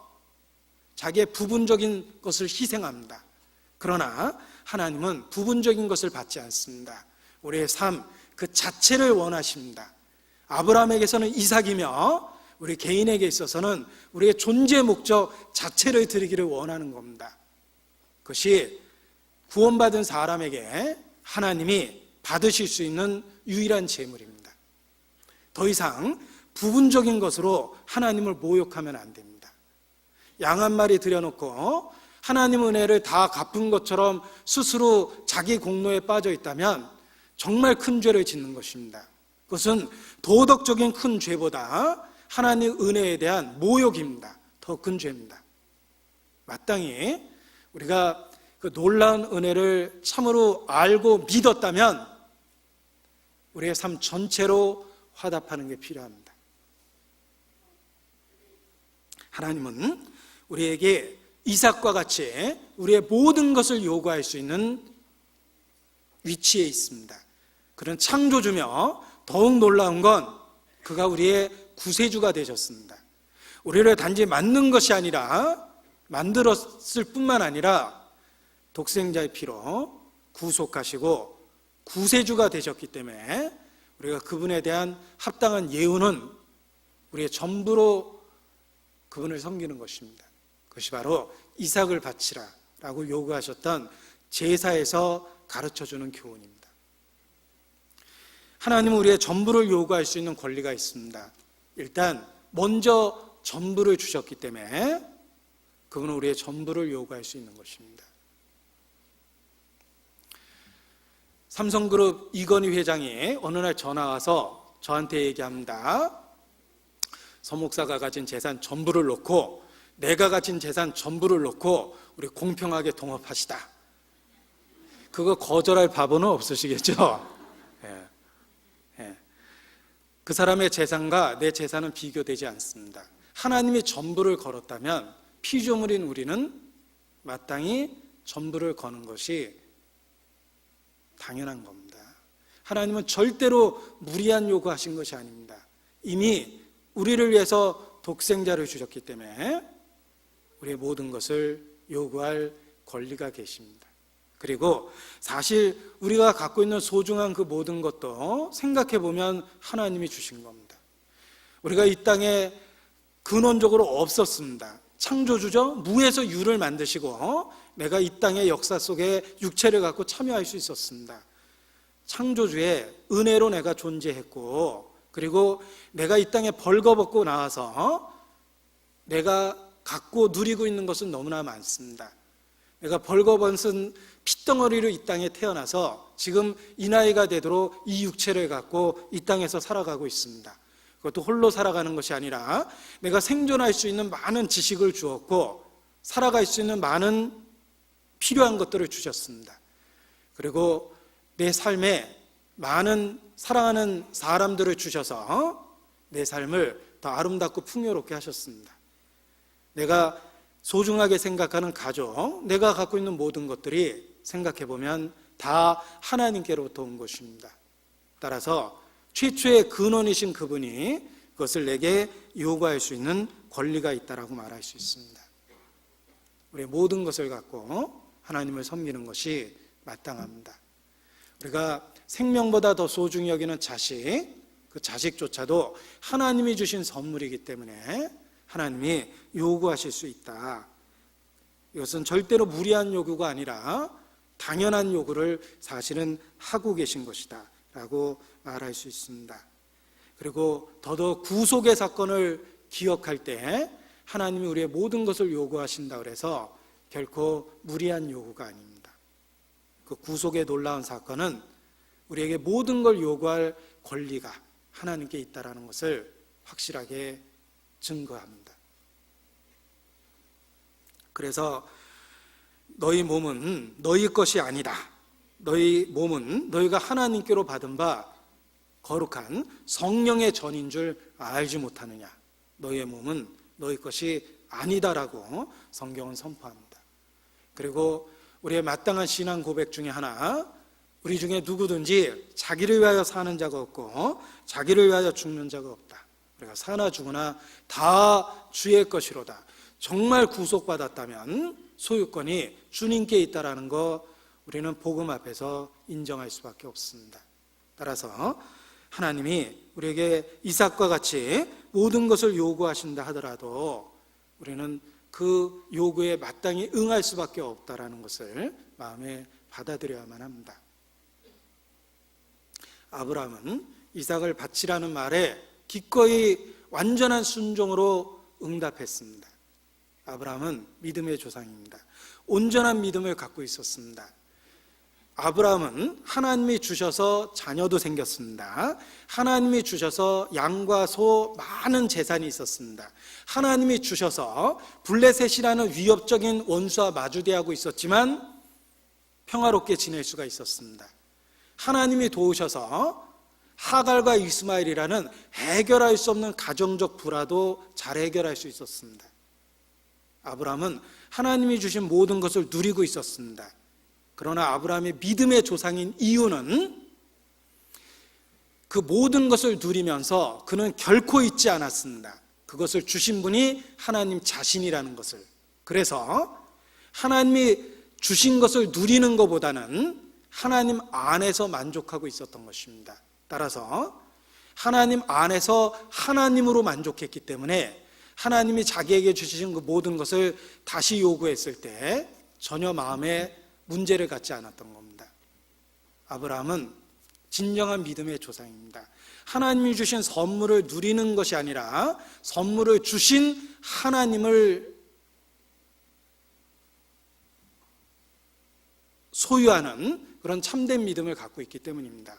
자기의 부분적인 것을 희생합니다. 그러나 하나님은 부분적인 것을 받지 않습니다. 우리의 삶 그 자체를 원하십니다. 아브라함에게서는 이삭이며 우리 개인에게 있어서는 우리의 존재 목적 자체를 드리기를 원하는 겁니다. 그것이 구원받은 사람에게 하나님이 받으실 수 있는 유일한 제물입니다. 더 이상 부분적인 것으로 하나님을 모욕하면 안 됩니다. 양 한 마리 들여놓고 하나님 은혜를 다 갚은 것처럼 스스로 자기 공로에 빠져 있다면 정말 큰 죄를 짓는 것입니다. 그것은 도덕적인 큰 죄보다 하나님 은혜에 대한 모욕입니다. 더 큰 죄입니다. 마땅히 우리가 그 놀라운 은혜를 참으로 알고 믿었다면 우리의 삶 전체로 화답하는 게 필요합니다. 하나님은 우리에게 이삭과 같이 우리의 모든 것을 요구할 수 있는 위치에 있습니다. 그런 창조주며 더욱 놀라운 건 그가 우리의 구세주가 되셨습니다. 우리를 단지 만든 것이 아니라 만들었을 뿐만 아니라 독생자의 피로 구속하시고 구세주가 되셨기 때문에 우리가 그분에 대한 합당한 예우는 우리의 전부로 그분을 섬기는 것입니다. 그것이 바로 이삭을 바치라 라고 요구하셨던 제사에서 가르쳐주는 교훈입니다. 하나님은 우리의 전부를 요구할 수 있는 권리가 있습니다. 일단 먼저 전부를 주셨기 때문에 그분은 우리의 전부를 요구할 수 있는 것입니다. 삼성그룹 이건희 회장이 어느 날 전화 와서 저한테 얘기합니다. 서 목사가 가진 재산 전부를 놓고 내가 가진 재산 전부를 놓고 우리 공평하게 동업하시다. 그거 거절할 바보는 없으시겠죠? 그 사람의 재산과 내 재산은 비교되지 않습니다. 하나님이 전부를 걸었다면 피조물인 우리는 마땅히 전부를 거는 것이 당연한 겁니다. 하나님은 절대로 무리한 요구하신 것이 아닙니다. 이미 우리를 위해서 독생자를 주셨기 때문에 우리의 모든 것을 요구할 권리가 계십니다. 그리고 사실 우리가 갖고 있는 소중한 그 모든 것도 생각해 보면 하나님이 주신 겁니다. 우리가 이 땅에 근원적으로 없었습니다. 창조주죠. 무에서 유를 만드시고 내가 이 땅의 역사 속에 육체를 갖고 참여할 수 있었습니다. 창조주의 은혜로 내가 존재했고, 그리고 내가 이 땅에 벌거벗고 나와서 내가 갖고 누리고 있는 것은 너무나 많습니다. 내가 벌거벗은 핏덩어리로 이 땅에 태어나서 지금 이 나이가 되도록 이 육체를 갖고 이 땅에서 살아가고 있습니다. 그것도 홀로 살아가는 것이 아니라 내가 생존할 수 있는 많은 지식을 주었고 살아갈 수 있는 많은 필요한 것들을 주셨습니다. 그리고 내 삶에 많은 사랑하는 사람들을 주셔서 내 삶을 더 아름답고 풍요롭게 하셨습니다. 내가 소중하게 생각하는 가족, 내가 갖고 있는 모든 것들이 생각해보면 다 하나님께로부터 온 것입니다. 따라서 최초의 근원이신 그분이 그것을 내게 요구할 수 있는 권리가 있다라고 말할 수 있습니다. 우리의 모든 것을 갖고 하나님을 섬기는 것이 마땅합니다. 우리가 생명보다 더 소중히 여기는 자식, 그 자식조차도 하나님이 주신 선물이기 때문에 하나님이 요구하실 수 있다. 이것은 절대로 무리한 요구가 아니라 당연한 요구를 사실은 하고 계신 것이다 라고 말할 수 있습니다. 그리고 더더욱 구속의 사건을 기억할 때 하나님이 우리의 모든 것을 요구하신다 그래서 결코 무리한 요구가 아닙니다. 그 구속의 놀라운 사건은 우리에게 모든 걸 요구할 권리가 하나님께 있다는 것을 확실하게 증거합니다. 그래서 너희 몸은 너희 것이 아니다. 너희 몸은 너희가 하나님께로 받은 바 거룩한 성령의 전인 줄 알지 못하느냐. 너희의 몸은 너희 것이 아니다라고 성경은 선포합니다. 그리고 우리의 마땅한 신앙 고백 중에 하나, 우리 중에 누구든지 자기를 위하여 사는 자가 없고 자기를 위하여 죽는 자가 없다. 우리가 사나 죽으나 다 주의 것이로다. 정말 구속받았다면 소유권이 주님께 있다라는 거 우리는 복음 앞에서 인정할 수밖에 없습니다. 따라서 하나님이 우리에게 이삭과 같이 모든 것을 요구하신다 하더라도 우리는 그 요구에 마땅히 응할 수밖에 없다라는 것을 마음에 받아들여야만 합니다. 아브라함은 이삭을 바치라는 말에 기꺼이 완전한 순종으로 응답했습니다. 아브라함은 믿음의 조상입니다. 온전한 믿음을 갖고 있었습니다. 아브라함은 하나님이 주셔서 자녀도 생겼습니다. 하나님이 주셔서 양과 소 많은 재산이 있었습니다. 하나님이 주셔서 블레셋이라는 위협적인 원수와 마주대하고 있었지만 평화롭게 지낼 수가 있었습니다. 하나님이 도우셔서 하갈과 이스마엘이라는 해결할 수 없는 가정적 불화도 잘 해결할 수 있었습니다. 아브라함은 하나님이 주신 모든 것을 누리고 있었습니다. 그러나 아브라함의 믿음의 조상인 이유는 그 모든 것을 누리면서 그는 결코 잊지 않았습니다. 그것을 주신 분이 하나님 자신이라는 것을. 그래서 하나님이 주신 것을 누리는 것보다는 하나님 안에서 만족하고 있었던 것입니다. 따라서 하나님 안에서 하나님으로 만족했기 때문에 하나님이 자기에게 주신 그 모든 것을 다시 요구했을 때 전혀 마음에 문제를 갖지 않았던 겁니다. 아브라함은 진정한 믿음의 조상입니다. 하나님이 주신 선물을 누리는 것이 아니라 선물을 주신 하나님을 소유하는 그런 참된 믿음을 갖고 있기 때문입니다.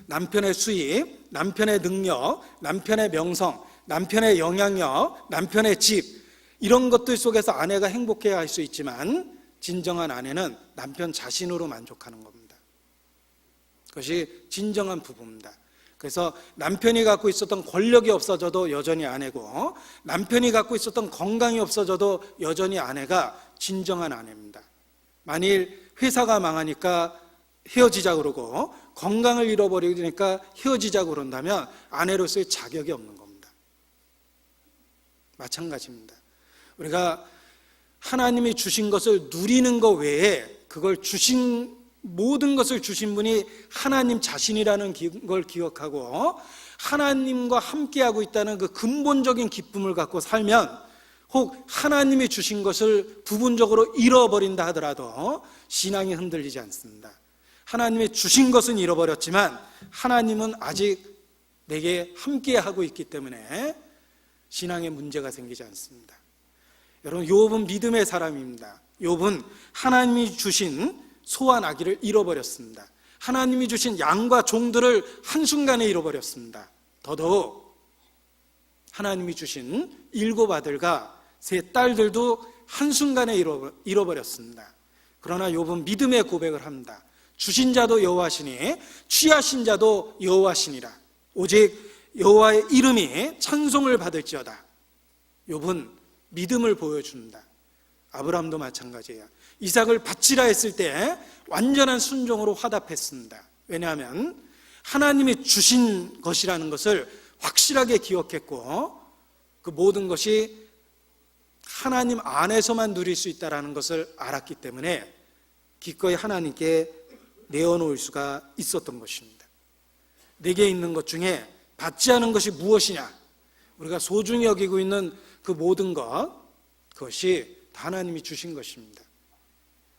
남편의 수입, 남편의 능력, 남편의 명성, 남편의 영향력, 남편의 집, 이런 것들 속에서 아내가 행복해야 할 수 있지만 진정한 아내는 남편 자신으로 만족하는 겁니다. 그것이 진정한 부부입니다. 그래서 남편이 갖고 있었던 권력이 없어져도 여전히 아내고, 남편이 갖고 있었던 건강이 없어져도 여전히 아내가 진정한 아내입니다. 만일 회사가 망하니까 헤어지자 그러고 건강을 잃어버리니까 헤어지자 그런다면 아내로서의 자격이 없는 겁니다. 마찬가지입니다. 우리가 하나님이 주신 것을 누리는 것 외에 그걸 주신 모든 것을 주신 분이 하나님 자신이라는 걸 기억하고 하나님과 함께하고 있다는 그 근본적인 기쁨을 갖고 살면, 혹 하나님이 주신 것을 부분적으로 잃어버린다 하더라도 신앙이 흔들리지 않습니다. 하나님이 주신 것은 잃어버렸지만 하나님은 아직 내게 함께하고 있기 때문에 신앙에 문제가 생기지 않습니다. 여러분, 욥은 믿음의 사람입니다. 욥은 하나님이 주신 소와 나귀를 잃어버렸습니다. 하나님이 주신 양과 종들을 한순간에 잃어버렸습니다. 더더욱 하나님이 주신 7 아들과 3 딸들도 한순간에 잃어버렸습니다. 그러나 욥은 믿음의 고백을 합니다. 주신 자도 여호와시니 취하신 자도 여호와시니라. 오직 여호와의 이름이 찬송을 받을지어다. 욥은 믿음을 보여준다. 아브라함도 마찬가지예요. 이삭을 바치라 했을 때 완전한 순종으로 화답했습니다. 왜냐하면 하나님이 주신 것이라는 것을 확실하게 기억했고, 그 모든 것이 하나님 안에서만 누릴 수 있다는 것을 알았기 때문에 기꺼이 하나님께 내어놓을 수가 있었던 것입니다. 내게 있는 것 중에 받지 않은 것이 무엇이냐? 우리가 소중히 여기고 있는 그 모든 것, 그것이 다 하나님이 주신 것입니다.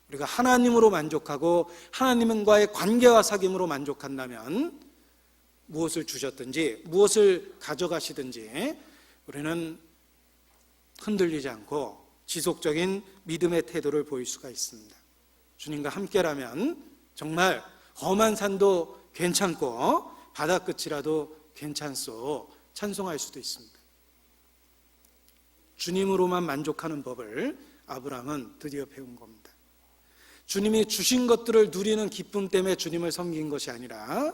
우리가 하나님으로 만족하고 하나님과의 관계와 사귐으로 만족한다면 무엇을 주셨든지 무엇을 가져가시든지 우리는 흔들리지 않고 지속적인 믿음의 태도를 보일 수가 있습니다. 주님과 함께라면 정말 험한 산도 괜찮고 바다 끝이라도 괜찮소 찬송할 수도 있습니다. 주님으로만 만족하는 법을 아브라함은 드디어 배운 겁니다. 주님이 주신 것들을 누리는 기쁨 때문에 주님을 섬긴 것이 아니라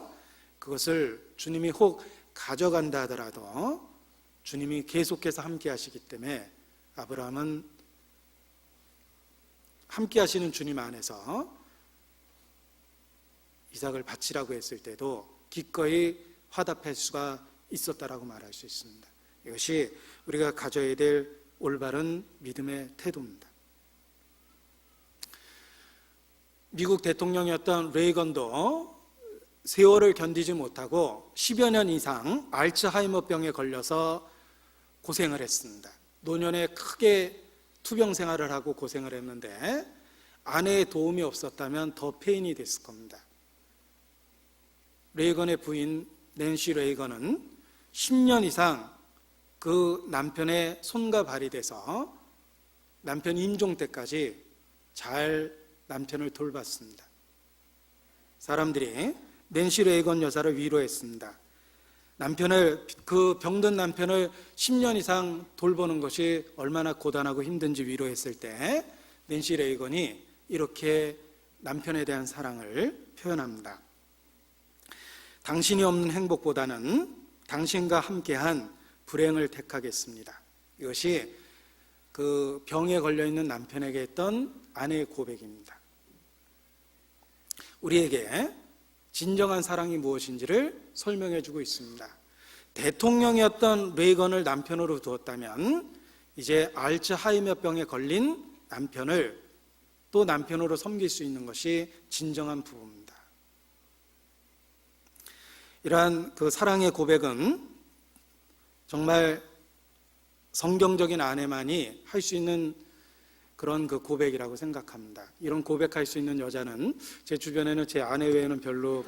그것을 주님이 혹 가져간다 하더라도 주님이 계속해서 함께 하시기 때문에 아브라함은 함께 하시는 주님 안에서 이삭을 바치라고 했을 때도 기꺼이 화답할 수가 있었다라고 말할 수 있습니다. 이것이 우리가 가져야 될 올바른 믿음의 태도입니다. 미국 대통령이었던 레이건도 세월을 견디지 못하고 10여 년 이상 알츠하이머병에 걸려서 고생을 했습니다. 노년에 크게 투병 생활을 하고 고생을 했는데 아내의 도움이 없었다면 더 폐인이 됐을 겁니다. 레이건의 부인 낸시 레이건은 10년 이상 그 남편의 손과 발이 돼서 남편 임종 때까지 잘 남편을 돌봤습니다. 사람들이 낸시 레이건 여사를 위로했습니다. 그 병든 남편을 10년 이상 돌보는 것이 얼마나 고단하고 힘든지 위로했을 때 낸시 레이건이 이렇게 남편에 대한 사랑을 표현합니다. 당신이 없는 행복보다는 당신과 함께한 불행을 택하겠습니다. 이것이 그 병에 걸려있는 남편에게 했던 아내의 고백입니다. 우리에게 진정한 사랑이 무엇인지를 설명해 주고 있습니다. 대통령이었던 레이건을 남편으로 두었다면 이제 알츠하이머병에 걸린 남편을 또 남편으로 섬길 수 있는 것이 진정한 부부입니다. 이러한 그 사랑의 고백은 정말 성경적인 아내만이 할 수 있는 그런 그 고백이라고 생각합니다. 이런 고백할 수 있는 여자는 제 주변에는 제 아내 외에는 별로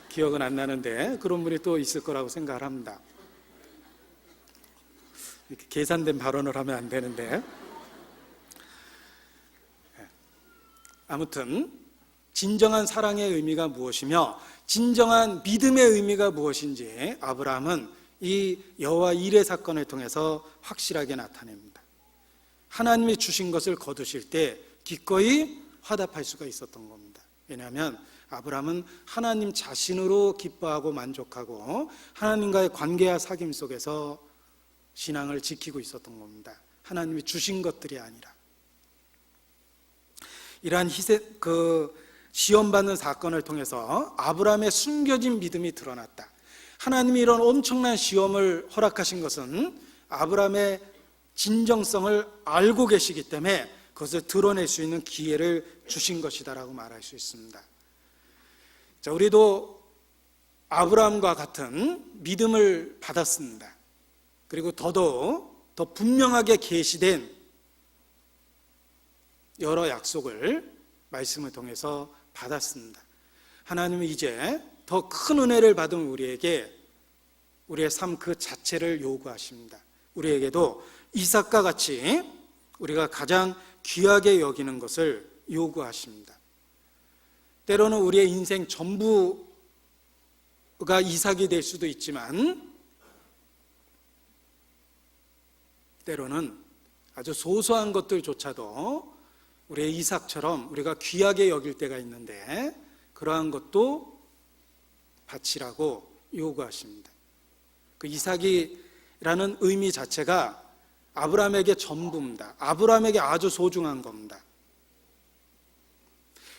기억은 안 나는데 그런 분이 또 있을 거라고 생각을 합니다. 이렇게 계산된 발언을 하면 안 되는데 아무튼 진정한 사랑의 의미가 무엇이며 진정한 믿음의 의미가 무엇인지 아브라함은 이 여호와 일의 사건을 통해서 확실하게 나타냅니다. 하나님이 주신 것을 거두실 때 기꺼이 화답할 수가 있었던 겁니다. 왜냐하면 아브라함은 하나님 자신으로 기뻐하고 만족하고 하나님과의 관계와 사귐 속에서 신앙을 지키고 있었던 겁니다. 하나님이 주신 것들이 아니라. 이러한 시험받는 사건을 통해서 아브라함의 숨겨진 믿음이 드러났다. 하나님이 이런 엄청난 시험을 허락하신 것은 아브라함의 진정성을 알고 계시기 때문에 그것을 드러낼 수 있는 기회를 주신 것이다라고 말할 수 있습니다. 자, 우리도 아브라함과 같은 믿음을 받았습니다. 그리고 더더욱 더 분명하게 계시된 여러 약속을 말씀을 통해서 받았습니다. 하나님은 이제 더 큰 은혜를 받은 우리에게 우리의 삶 그 자체를 요구하십니다. 우리에게도 이삭과 같이 우리가 가장 귀하게 여기는 것을 요구하십니다. 때로는 우리의 인생 전부가 이삭이 될 수도 있지만 때로는 아주 소소한 것들조차도 우리의 이삭처럼 우리가 귀하게 여길 때가 있는데 그러한 것도 바치라고 요구하십니다. 그 이삭이라는 의미 자체가 아브라함에게 전부입니다. 아브라함에게 아주 소중한 겁니다.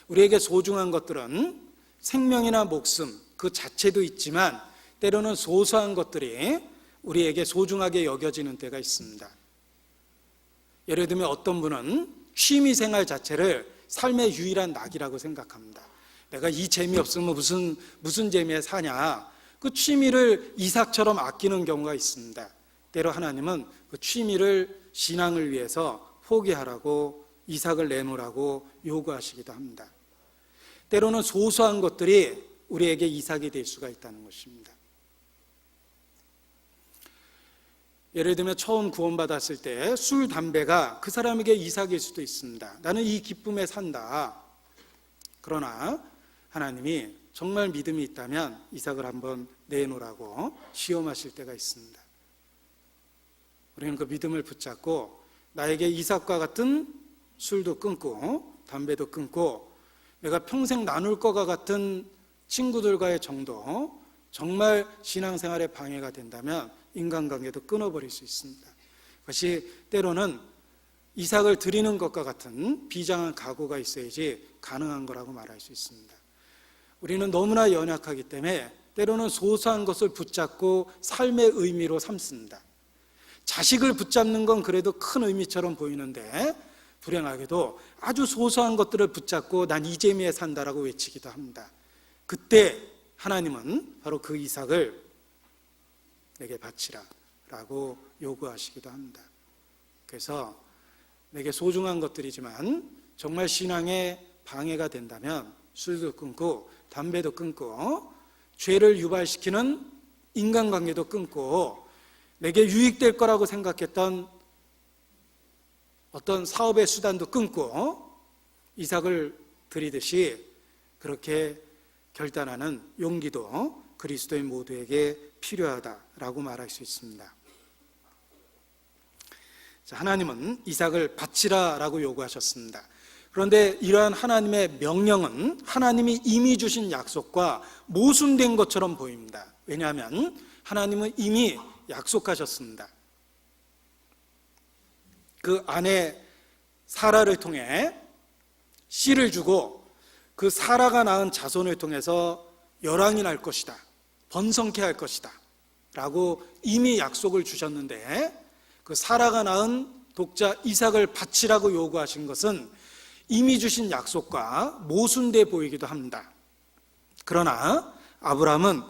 우리에게 소중한 것들은 생명이나 목숨 그 자체도 있지만 때로는 소소한 것들이 우리에게 소중하게 여겨지는 때가 있습니다. 예를 들면 어떤 분은 취미생활 자체를 삶의 유일한 낙이라고 생각합니다. 내가 이 재미없으면 무슨 재미에 사냐. 그 취미를 이삭처럼 아끼는 경우가 있습니다. 때로 하나님은 그 취미를 신앙을 위해서 포기하라고 이삭을 내놓으라고 요구하시기도 합니다. 때로는 소소한 것들이 우리에게 이삭이 될 수가 있다는 것입니다. 예를 들면 처음 구원받았을 때 술, 담배가 그 사람에게 이삭일 수도 있습니다. 나는 이 기쁨에 산다. 그러나 하나님이 정말 믿음이 있다면 이삭을 한번 내놓으라고 시험하실 때가 있습니다. 우리는 그 믿음을 붙잡고 나에게 이삭과 같은 술도 끊고 담배도 끊고 내가 평생 나눌 것과 같은 친구들과의 정도, 정말 신앙생활에 방해가 된다면 인간관계도 끊어버릴 수 있습니다. 그것이 때로는 이삭을 드리는 것과 같은 비장한 각오가 있어야지 가능한 거라고 말할 수 있습니다. 우리는 너무나 연약하기 때문에 때로는 소소한 것을 붙잡고 삶의 의미로 삼습니다. 자식을 붙잡는 건 그래도 큰 의미처럼 보이는데 불행하게도 아주 소소한 것들을 붙잡고 난 이 재미에 산다라고 외치기도 합니다. 그때 하나님은 바로 그 이삭을 내게 바치라 라고 요구하시기도 합니다. 그래서 내게 소중한 것들이지만 정말 신앙에 방해가 된다면 술도 끊고 담배도 끊고 죄를 유발시키는 인간관계도 끊고 내게 유익될 거라고 생각했던 어떤 사업의 수단도 끊고 이삭을 드리듯이 그렇게 결단하는 용기도 그리스도인 모두에게 필요하다라고 말할 수 있습니다. 하나님은 이삭을 바치라라고 요구하셨습니다. 그런데 이러한 하나님의 명령은 하나님이 이미 주신 약속과 모순된 것처럼 보입니다. 왜냐하면 하나님은 이미 약속하셨습니다. 그 아내 사라를 통해 씨를 주고 그 사라가 낳은 자손을 통해서 열왕이 날 것이다, 번성케 할 것이다 라고 이미 약속을 주셨는데 그 사라가 낳은 독자 이삭을 바치라고 요구하신 것은 이미 주신 약속과 모순돼 보이기도 합니다. 그러나 아브라함은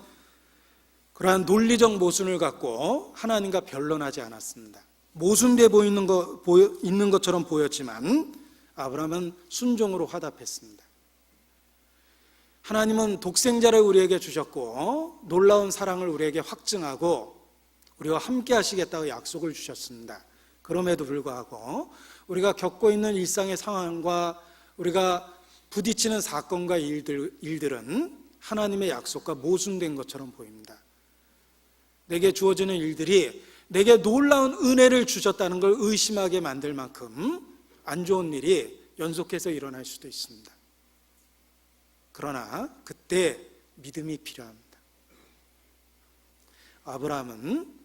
그러한 논리적 모순을 갖고 하나님과 변론하지 않았습니다. 모순돼 있는 것처럼 보였지만 아브라함은 순종으로 화답했습니다. 하나님은 독생자를 우리에게 주셨고 놀라운 사랑을 우리에게 확증하고 우리와 함께 하시겠다고 약속을 주셨습니다. 그럼에도 불구하고 우리가 겪고 있는 일상의 상황과 우리가 부딪히는 사건과 일들은 하나님의 약속과 모순된 것처럼 보입니다. 내게 주어지는 일들이 내게 놀라운 은혜를 주셨다는 걸 의심하게 만들 만큼 안 좋은 일이 연속해서 일어날 수도 있습니다. 그러나 그때 믿음이 필요합니다. 아브라함은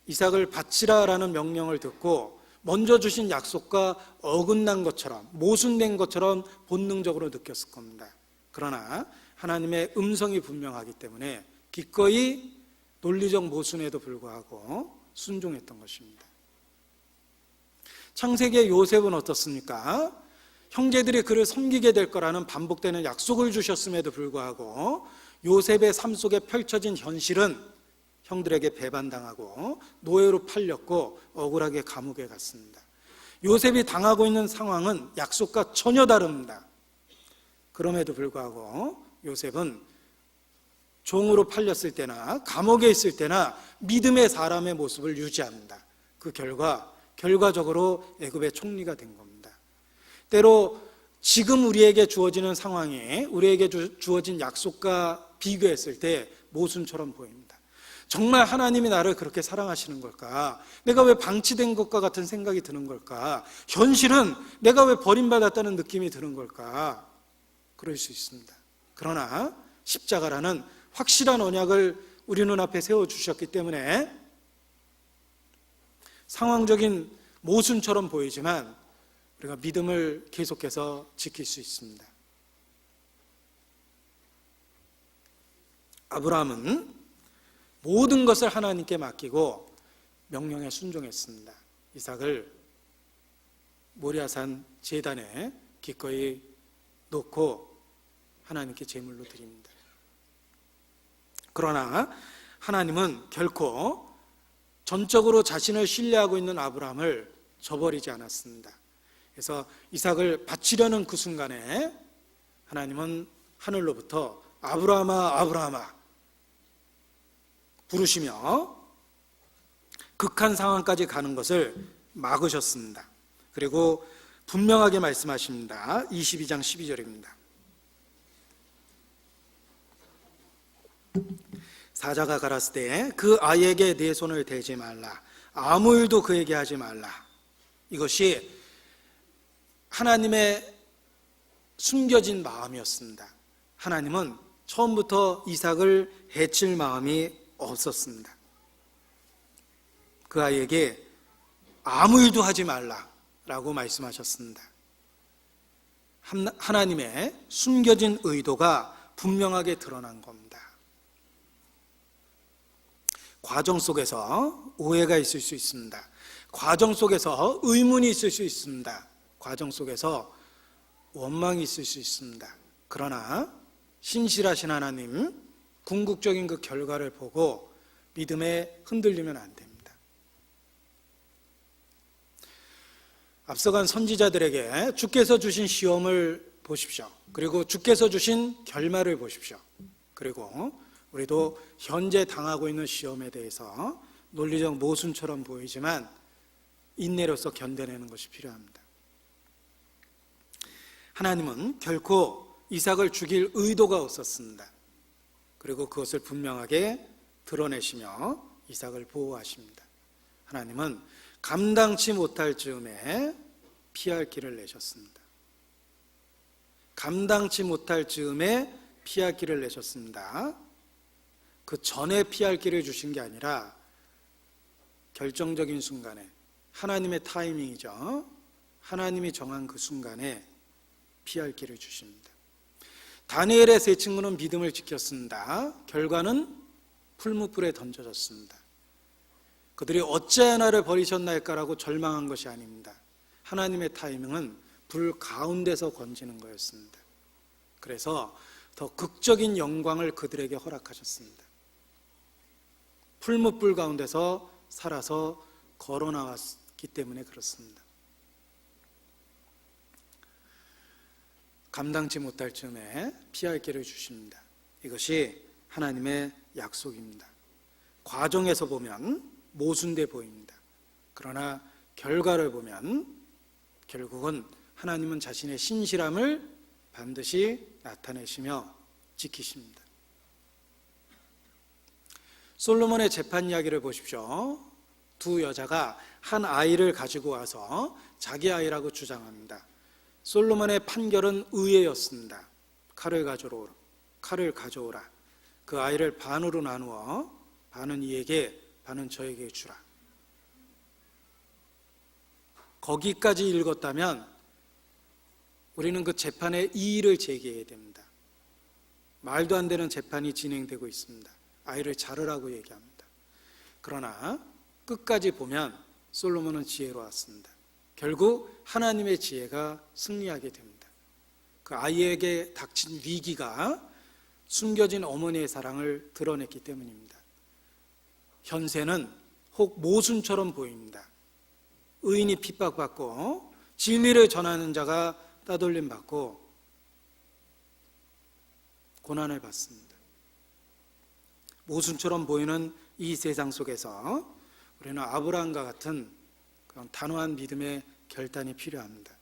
이삭을 바치라라는 명령을 듣고 먼저 주신 약속과 어긋난 것처럼 모순된 것처럼 본능적으로 느꼈을 겁니다. 그러나 하나님의 음성이 분명하기 때문에 기꺼이 논리적 모순에도 불구하고 순종했던 것입니다. 창세기의 요셉은 어떻습니까? 형제들이 그를 섬기게 될 거라는 반복되는 약속을 주셨음에도 불구하고 요셉의 삶 속에 펼쳐진 현실은 형들에게 배반당하고 노예로 팔렸고 억울하게 감옥에 갔습니다. 요셉이 당하고 있는 상황은 약속과 전혀 다릅니다. 그럼에도 불구하고 요셉은 종으로 팔렸을 때나 감옥에 있을 때나 믿음의 사람의 모습을 유지합니다. 그 결과적으로 애굽의 총리가 된 겁니다. 때로 지금 우리에게 주어지는 상황이 우리에게 주어진 약속과 비교했을 때 모순처럼 보입니다. 정말 하나님이 나를 그렇게 사랑하시는 걸까? 내가 왜 방치된 것과 같은 생각이 드는 걸까? 현실은 내가 왜 버림받았다는 느낌이 드는 걸까? 그럴 수 있습니다. 그러나 십자가라는 확실한 언약을 우리 눈앞에 세워주셨기 때문에 상황적인 모순처럼 보이지만 우리가 믿음을 계속해서 지킬 수 있습니다. 아브라함은 모든 것을 하나님께 맡기고 명령에 순종했습니다. 이삭을 모리아산 제단에 기꺼이 놓고 하나님께 제물로 드립니다. 그러나 하나님은 결코 전적으로 자신을 신뢰하고 있는 아브라함을 저버리지 않았습니다. 그래서 이삭을 바치려는 그 순간에 하나님은 하늘로부터 아브라함아 아브라함아 부르시며 극한 상황까지 가는 것을 막으셨습니다. 그리고 분명하게 말씀하십니다. 22장 12절입니다. 사자가 가라사대 그 아이에게 내 손을 대지 말라 아무 일도 그에게 하지 말라. 이것이 하나님의 숨겨진 마음이었습니다. 하나님은 처음부터 이삭을 해칠 마음이 없었습니다. 그 아이에게 아무 일도 하지 말라라고 말씀하셨습니다. 하나님의 숨겨진 의도가 분명하게 드러난 겁니다. 과정 속에서 오해가 있을 수 있습니다. 과정 속에서 의문이 있을 수 있습니다. 과정 속에서 원망이 있을 수 있습니다. 그러나 신실하신 하나님, 궁극적인 그 결과를 보고 믿음에 흔들리면 안 됩니다. 앞서간 선지자들에게 주께서 주신 시험을 보십시오. 그리고 주께서 주신 결말을 보십시오. 그리고 우리도 현재 당하고 있는 시험에 대해서 논리적 모순처럼 보이지만 인내로서 견뎌내는 것이 필요합니다. 하나님은 결코 이삭을 죽일 의도가 없었습니다. 그리고 그것을 분명하게 드러내시며 이삭을 보호하십니다. 하나님은 감당치 못할 즈음에 피할 길을 내셨습니다. 감당치 못할 즈음에 피할 길을 내셨습니다. 그 전에 피할 길을 주신 게 아니라 결정적인 순간에, 하나님의 타이밍이죠. 하나님이 정한 그 순간에 피할 길을 주십니다. 다니엘의 세 친구는 믿음을 지켰습니다. 결과는 풀무불에 던져졌습니다. 그들이 어찌하여 나를 버리셨나이까라고 절망한 것이 아닙니다. 하나님의 타이밍은 불 가운데서 건지는 거였습니다. 그래서 더 극적인 영광을 그들에게 허락하셨습니다. 풀무불 가운데서 살아서 걸어 나왔기 때문에 그렇습니다. 감당치 못할 즈음에 피할 길을 주십니다. 이것이 하나님의 약속입니다. 과정에서 보면 모순돼 보입니다. 그러나 결과를 보면 결국은 하나님은 자신의 신실함을 반드시 나타내시며 지키십니다. 솔로몬의 재판 이야기를 보십시오. 두 여자가 한 아이를 가지고 와서 자기 아이라고 주장합니다. 솔로몬의 판결은 의예였습니다. 칼을 가져오라. 그 아이를 반으로 나누어 반은 이에게 반은 저에게 주라. 거기까지 읽었다면 우리는 그 재판의 이의를 제기해야 됩니다. 말도 안 되는 재판이 진행되고 있습니다. 아이를 자르라고 얘기합니다. 그러나 끝까지 보면 솔로몬은 지혜로웠습니다. 결국 하나님의 지혜가 승리하게 됩니다. 그 아이에게 닥친 위기가 숨겨진 어머니의 사랑을 드러냈기 때문입니다. 현세는 혹 모순처럼 보입니다. 의인이 핍박받고 진리를 전하는 자가 따돌림 받고 고난을 받습니다. 모순처럼 보이는 이 세상 속에서 우리는 아브라함과 같은 그런 단호한 믿음의 결단이 필요합니다.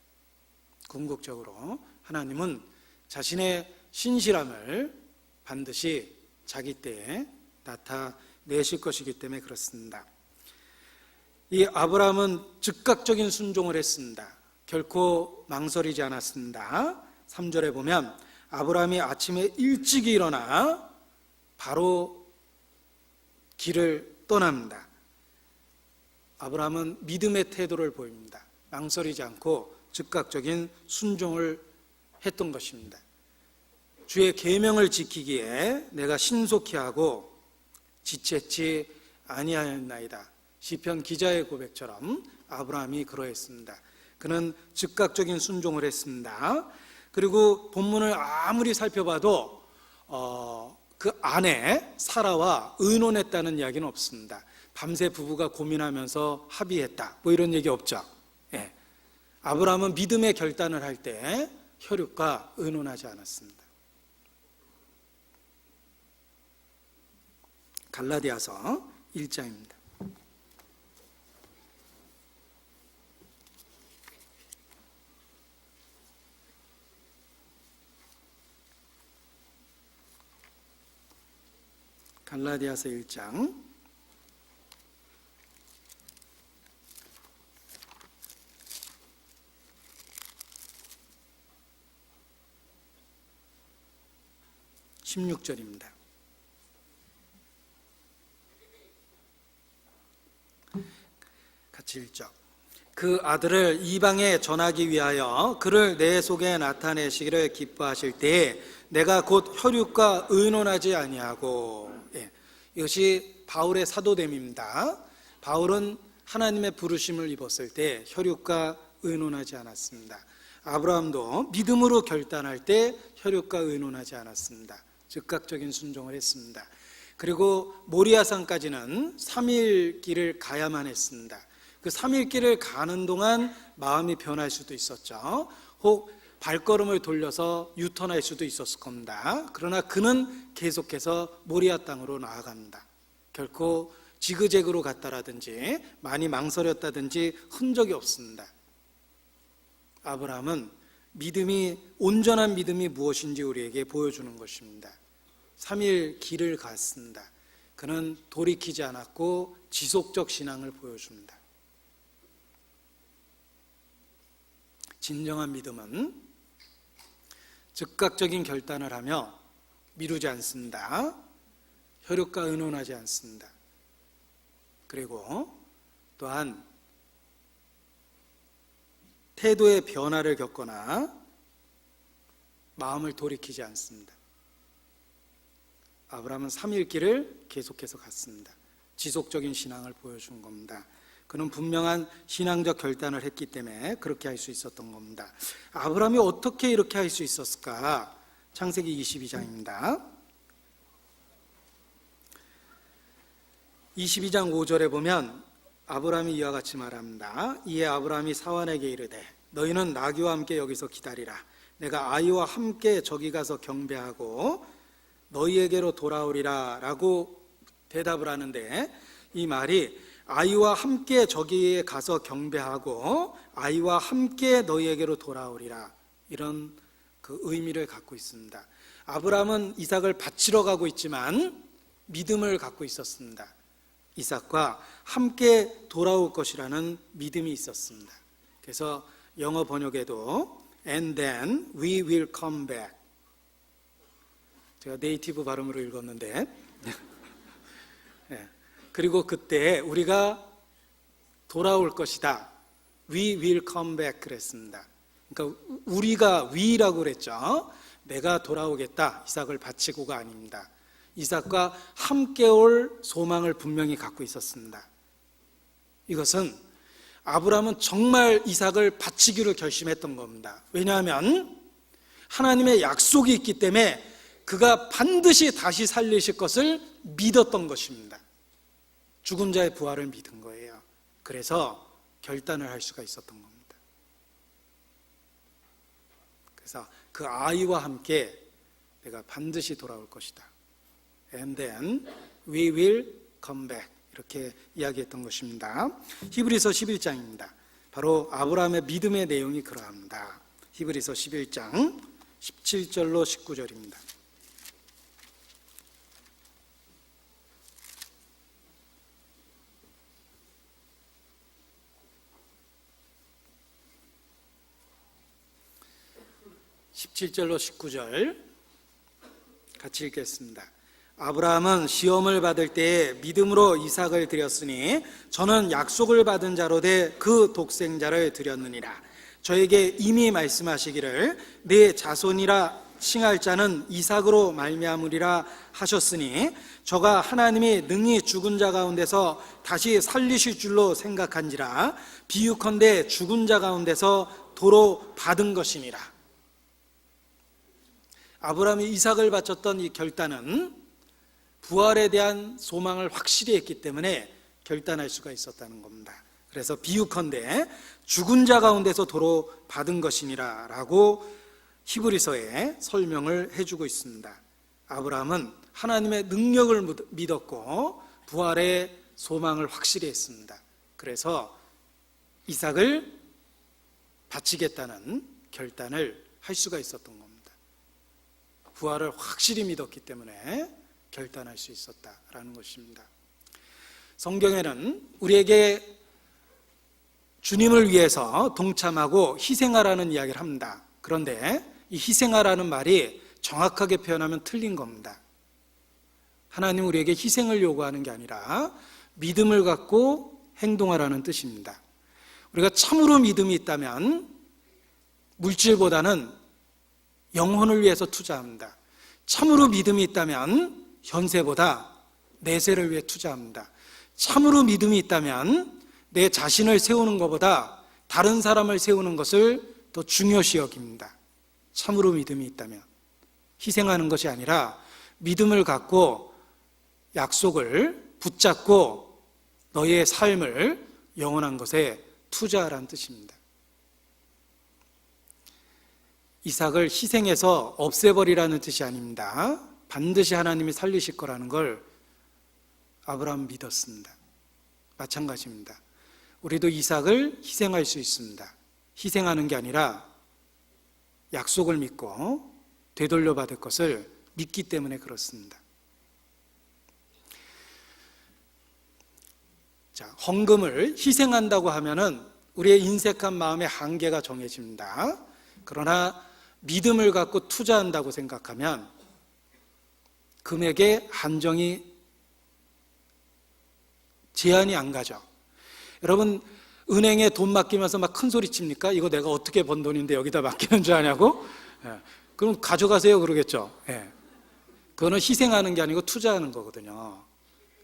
궁극적으로 하나님은 자신의 신실함을 반드시 자기 때에 나타내실 것이기 때문에 그렇습니다. 이 아브라함은 즉각적인 순종을 했습니다. 결코 망설이지 않았습니다. 3절에 보면 아브라함이 아침에 일찍 일어나 바로 길을 떠납니다. 아브라함은 믿음의 태도를 보입니다. 망설이지 않고 즉각적인 순종을 했던 것입니다. 주의 계명을 지키기에 내가 신속히 하고 지체치 아니하였나이다. 시편 기자의 고백처럼 아브라함이 그러했습니다. 그는 즉각적인 순종을 했습니다. 그리고 본문을 아무리 살펴봐도 그 안에 사라와 의논했다는 이야기는 없습니다. 밤새 부부가 고민하면서 합의했다 뭐 이런 얘기 없죠. 예. 아브라함은 믿음의 결단을 할 때 혈육과 의논하지 않았습니다. 갈라디아서 1장입니다. 갈라디아서 1장 16절입니다. 같이 읽죠. 그 아들을 이방에 전하기 위하여 그를 내 속에 나타내시기를 기뻐하실 때에 내가 곧 혈육과 의논하지 아니하고. 이것이 바울의 사도됨입니다. 바울은 하나님의 부르심을 입었을 때 혈육과 의논하지 않았습니다. 아브라함도 믿음으로 결단할 때 혈육과 의논하지 않았습니다. 즉각적인 순종을 했습니다. 그리고 모리아산까지는 3일 길을 가야만 했습니다. 그 3일 길을 가는 동안 마음이 변할 수도 있었죠. 혹 발걸음을 돌려서 유턴할 수도 있었을 겁니다. 그러나 그는 계속해서 모리아 땅으로 나아갑니다. 결코 지그재그로 갔다라든지 많이 망설였다든지 흔적이 없습니다. 아브라함은 온전한 믿음이 무엇인지 우리에게 보여주는 것입니다. 3일 길을 갔습니다. 그는 돌이키지 않았고 지속적 신앙을 보여줍니다. 진정한 믿음은 즉각적인 결단을 하며 미루지 않습니다. 혈육과 의논하지 않습니다. 그리고 또한 태도의 변화를 겪거나 마음을 돌이키지 않습니다. 아브라함은 3일 길을 계속해서 갔습니다. 지속적인 신앙을 보여준 겁니다. 그는 분명한 신앙적 결단을 했기 때문에 그렇게 할 수 있었던 겁니다. 아브라함이 어떻게 이렇게 할 수 있었을까? 창세기 22장입니다. 22장 5절에 보면 아브라함이 이와 같이 말합니다. 이에 아브라함이 사환에게 이르되 너희는 나귀와 함께 여기서 기다리라. 내가 아이와 함께 저기 가서 경배하고 너희에게로 돌아오리라 라고 대답을 하는데, 이 말이 아이와 함께 저기에 가서 경배하고 아이와 함께 너희에게로 돌아오리라, 이런 그 의미를 갖고 있습니다. 아브라함은 이삭을 바치러 가고 있지만 믿음을 갖고 있었습니다. 이삭과 함께 돌아올 것이라는 믿음이 있었습니다. 그래서 영어 번역에도 And then we will come back, 제가 네이티브 발음으로 읽었는데 네. 그리고 그때 우리가 돌아올 것이다. We will come back 그랬습니다. 그러니까 우리가 we라고 그랬죠. 내가 돌아오겠다, 이삭을 바치고가 아닙니다. 이삭과 함께 올 소망을 분명히 갖고 있었습니다. 이것은 아브라함은 정말 이삭을 바치기로 결심했던 겁니다. 왜냐하면 하나님의 약속이 있기 때문에 그가 반드시 다시 살리실 것을 믿었던 것입니다. 죽은 자의 부활을 믿은 거예요. 그래서 결단을 할 수가 있었던 겁니다. 그래서 그 아이와 함께 내가 반드시 돌아올 것이다. And then we will come back, 이렇게 이야기했던 것입니다. 히브리서 11장입니다. 바로 아브라함의 믿음의 내용이 그러합니다. 히브리서 11장 17절로 19절입니다. (17절로 19절) 같이 읽겠습니다. 아브라함은 시험을 받을 때에 믿음으로 이삭을 드렸으니 저는 약속을 받은 자로 돼 그 독생자를 드렸느니라. 저에게 이미 말씀하시기를 내 자손이라 칭할 자는 이삭으로 말미암으리라 하셨으니 저가 하나님이 능히 죽은 자 가운데서 다시 살리실 줄로 생각한지라. 비유컨대 죽은 자 가운데서 도로 받은 것이니라. 아브라함이 이삭을 바쳤던 이 결단은 부활에 대한 소망을 확실히 했기 때문에 결단할 수가 있었다는 겁니다. 그래서 비유컨대 죽은 자 가운데서 도로 받은 것이니라 라고 히브리서에 설명을 해주고 있습니다. 아브라함은 하나님의 능력을 믿었고 부활의 소망을 확실히 했습니다. 그래서 이삭을 바치겠다는 결단을 할 수가 있었던 겁니다. 부활을 확실히 믿었기 때문에 결단할 수 있었다라는 것입니다. 성경에는 우리에게 주님을 위해서 동참하고 희생하라는 이야기를 합니다. 그런데 이 희생하라는 말이 정확하게 표현하면 틀린 겁니다. 하나님 우리에게 희생을 요구하는 게 아니라 믿음을 갖고 행동하라는 뜻입니다. 우리가 참으로 믿음이 있다면 물질보다는 영혼을 위해서 투자합니다. 참으로 믿음이 있다면 현세보다 내세를 위해 투자합니다. 참으로 믿음이 있다면 내 자신을 세우는 것보다 다른 사람을 세우는 것을 더 중요시 여깁니다. 참으로 믿음이 있다면 희생하는 것이 아니라 믿음을 갖고 약속을 붙잡고 너의 삶을 영원한 것에 투자하라는 뜻입니다. 이삭을 희생해서 없애버리라는 뜻이 아닙니다. 반드시 하나님이 살리실 거라는 걸 아브라함은 믿었습니다. 마찬가지입니다. 우리도 이삭을 희생할 수 있습니다. 희생하는 게 아니라 약속을 믿고 되돌려 받을 것을 믿기 때문에 그렇습니다. 자, 헌금을 희생한다고 하면은 우리의 인색한 마음의 한계가 정해집니다. 그러나 믿음을 갖고 투자한다고 생각하면 금액의 한정이 제한이 안 가죠. 여러분 은행에 돈 맡기면서 막 큰 소리 칩니까? 이거 내가 어떻게 번 돈인데 여기다 맡기는 줄 아냐고? 그럼 가져가세요 그러겠죠. 그거는 희생하는 게 아니고 투자하는 거거든요.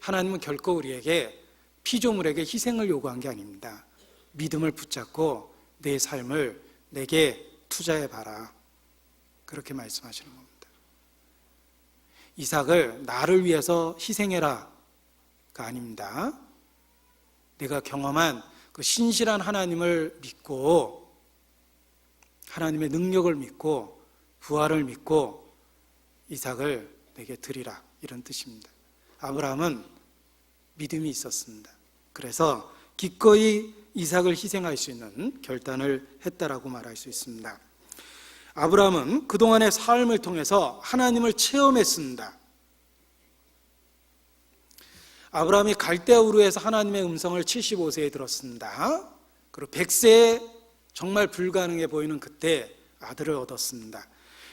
하나님은 결코 우리에게 피조물에게 희생을 요구한 게 아닙니다. 믿음을 붙잡고 내 삶을 내게 투자해봐라, 그렇게 말씀하시는 겁니다. 이삭을 나를 위해서 희생해라가 아닙니다. 내가 경험한 그 신실한 하나님을 믿고 하나님의 능력을 믿고 부활을 믿고 이삭을 내게 드리라, 이런 뜻입니다. 아브라함은 믿음이 있었습니다. 그래서 기꺼이 이삭을 희생할 수 있는 결단을 했다라고 말할 수 있습니다. 아브라함은 그동안의 삶을 통해서 하나님을 체험했습니다. 아브라함이 갈대아 우르에서 하나님의 음성을 75세에 들었습니다. 그리고 100세에 정말 불가능해 보이는 그때 아들을 얻었습니다.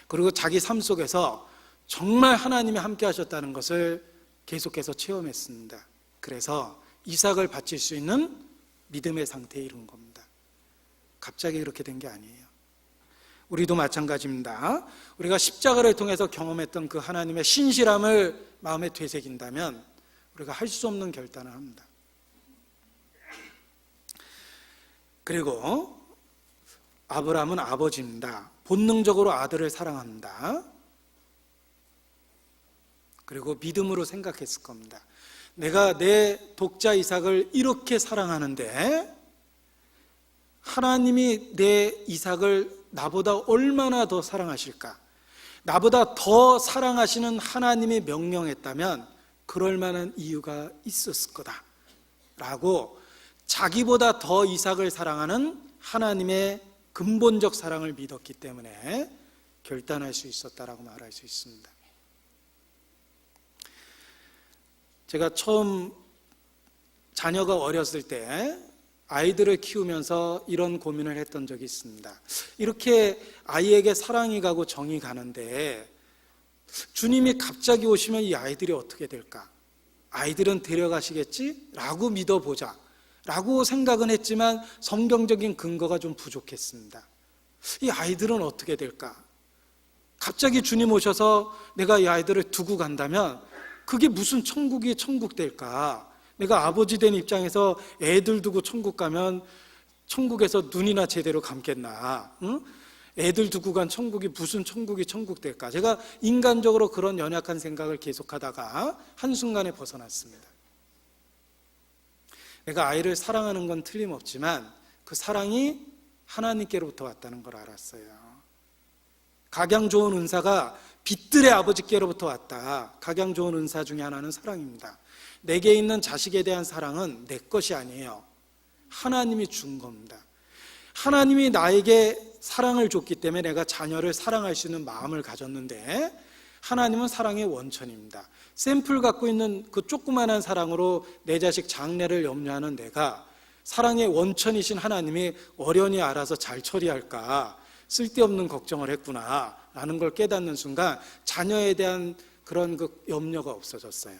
그리고 자기 삶 속에서 정말 하나님이 함께 하셨다는 것을 계속해서 체험했습니다. 그래서 이삭을 바칠 수 있는 믿음의 상태에 이른 겁니다. 갑자기 그렇게 된 게 아니에요. 우리도 마찬가지입니다. 우리가 십자가를 통해서 경험했던 그 하나님의 신실함을 마음에 되새긴다면 우리가 할 수 없는 결단을 합니다. 그리고 아브라함은 아버지입니다. 본능적으로 아들을 사랑합니다. 그리고 믿음으로 생각했을 겁니다. 내가 내 독자 이삭을 이렇게 사랑하는데 하나님이 내 이삭을 나보다 얼마나 더 사랑하실까? 나보다 더 사랑하시는 하나님이 명령했다면 그럴 만한 이유가 있었을 거다 라고 자기보다 더 이삭을 사랑하는 하나님의 근본적 사랑을 믿었기 때문에 결단할 수 있었다라고 말할 수 있습니다. 제가 처음 자녀가 어렸을 때 아이들을 키우면서 이런 고민을 했던 적이 있습니다. 이렇게 아이에게 사랑이 가고 정이 가는데 주님이 갑자기 오시면 이 아이들이 어떻게 될까? 아이들은 데려가시겠지? 라고 믿어보자 라고 생각은 했지만 성경적인 근거가 좀 부족했습니다. 이 아이들은 어떻게 될까? 갑자기 주님 오셔서 내가 이 아이들을 두고 간다면 그게 무슨 천국이 천국 될까? 내가 아버지 된 입장에서 애들 두고 천국 가면 천국에서 눈이나 제대로 감겠나? 응? 애들 두고 간 천국이 무슨 천국이 천국 될까? 제가 인간적으로 그런 연약한 생각을 계속하다가 한순간에 벗어났습니다. 내가 아이를 사랑하는 건 틀림없지만 그 사랑이 하나님께로부터 왔다는 걸 알았어요. 각양 좋은 은사가 빛들의 아버지께로부터 왔다. 각양 좋은 은사 중에 하나는 사랑입니다. 내게 있는 자식에 대한 사랑은 내 것이 아니에요. 하나님이 준 겁니다. 하나님이 나에게 사랑을 줬기 때문에 내가 자녀를 사랑할 수 있는 마음을 가졌는데 하나님은 사랑의 원천입니다. 샘플 갖고 있는 그 조그만한 사랑으로 내 자식 장래를 염려하는 내가 사랑의 원천이신 하나님이 어련히 알아서 잘 처리할까 쓸데없는 걱정을 했구나 라는 걸 깨닫는 순간 자녀에 대한 그런 그 염려가 없어졌어요.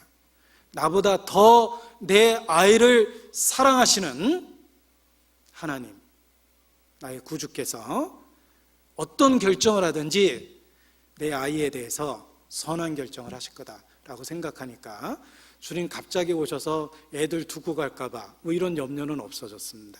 나보다 더 내 아이를 사랑하시는 하나님, 나의 구주께서 어떤 결정을 하든지 내 아이에 대해서 선한 결정을 하실 거다라고 생각하니까 주님 갑자기 오셔서 애들 두고 갈까 봐 뭐 이런 염려는 없어졌습니다.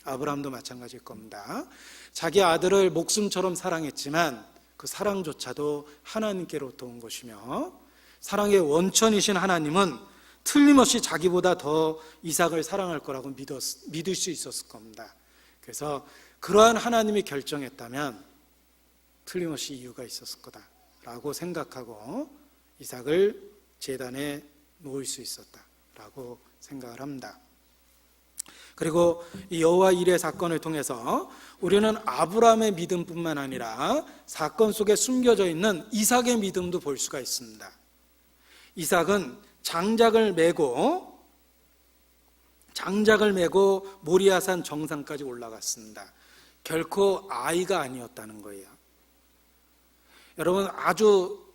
아브라함도 마찬가지일 겁니다. 자기 아들을 목숨처럼 사랑했지만 그 사랑조차도 하나님께로부터 온 것이며, 사랑의 원천이신 하나님은 틀림없이 자기보다 더 이삭을 사랑할 거라고 믿을 수 있었을 겁니다. 그래서 그러한 하나님이 결정했다면 틀림없이 이유가 있었을 거다라고 생각하고 이삭을 제단에 놓을 수 있었다라고 생각을 합니다. 그리고 이 여호와 일의 사건을 통해서 우리는 아브라함의 믿음뿐만 아니라 사건 속에 숨겨져 있는 이삭의 믿음도 볼 수가 있습니다. 이삭은 장작을 메고 모리아산 정상까지 올라갔습니다. 결코 아이가 아니었다는 거예요. 여러분, 아주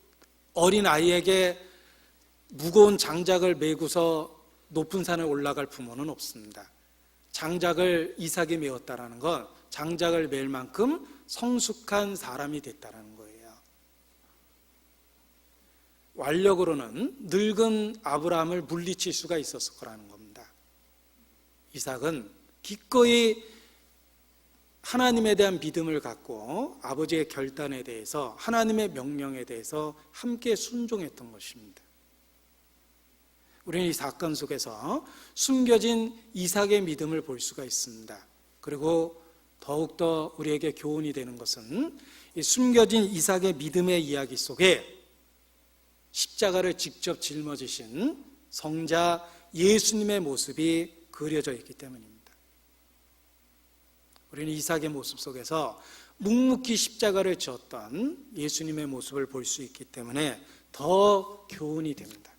어린 아이에게 무거운 장작을 메고서 높은 산에 올라갈 부모는 없습니다. 장작을 이삭이 메었다라는 건 장작을 멜 만큼 성숙한 사람이 됐다라는 거예요. 완력으로는 늙은 아브라함을 물리칠 수가 있었을 거라는 겁니다. 이삭은 기꺼이 하나님에 대한 믿음을 갖고 아버지의 결단에 대해서, 하나님의 명령에 대해서 함께 순종했던 것입니다. 우리는 이 사건 속에서 숨겨진 이삭의 믿음을 볼 수가 있습니다. 그리고 더욱더 우리에게 교훈이 되는 것은 이 숨겨진 이삭의 믿음의 이야기 속에 십자가를 직접 짊어지신 성자 예수님의 모습이 그려져 있기 때문입니다. 우리는 이삭의 모습 속에서 묵묵히 십자가를 지었던 예수님의 모습을 볼 수 있기 때문에 더 교훈이 됩니다.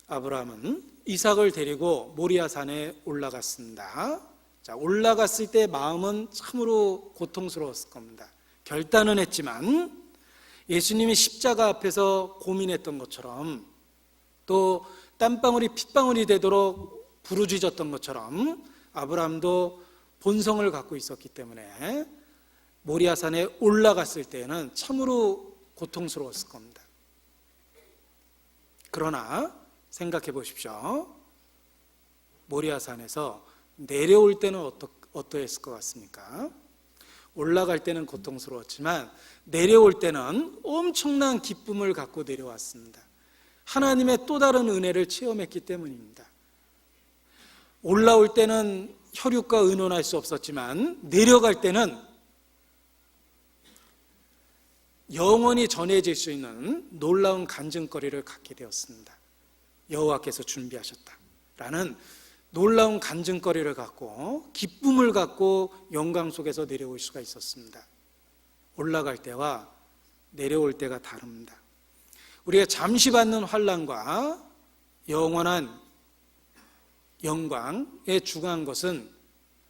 아브라함은 이삭을 데리고 모리아산에 올라갔습니다. 자, 올라갔을 때 마음은 참으로 고통스러웠을 겁니다. 결단은 했지만 예수님이 십자가 앞에서 고민했던 것처럼, 또 땀방울이 핏방울이 되도록 부르짖었던 것처럼 아브라함도 본성을 갖고 있었기 때문에 모리아산에 올라갔을 때는 참으로 고통스러웠을 겁니다. 그러나 생각해 보십시오. 모리아산에서 내려올 때는 어떠했을 것 같습니까? 올라갈 때는 고통스러웠지만 내려올 때는 엄청난 기쁨을 갖고 내려왔습니다. 하나님의 또 다른 은혜를 체험했기 때문입니다. 올라올 때는 혈육과 의논할 수 없었지만 내려갈 때는 영원히 전해질 수 있는 놀라운 간증거리를 갖게 되었습니다. 여호와께서 준비하셨다라는 놀라운 간증거리를 갖고 기쁨을 갖고 영광 속에서 내려올 수가 있었습니다. 올라갈 때와 내려올 때가 다릅니다. 우리가 잠시 받는 환난과 영원한 영광에 중요한 것은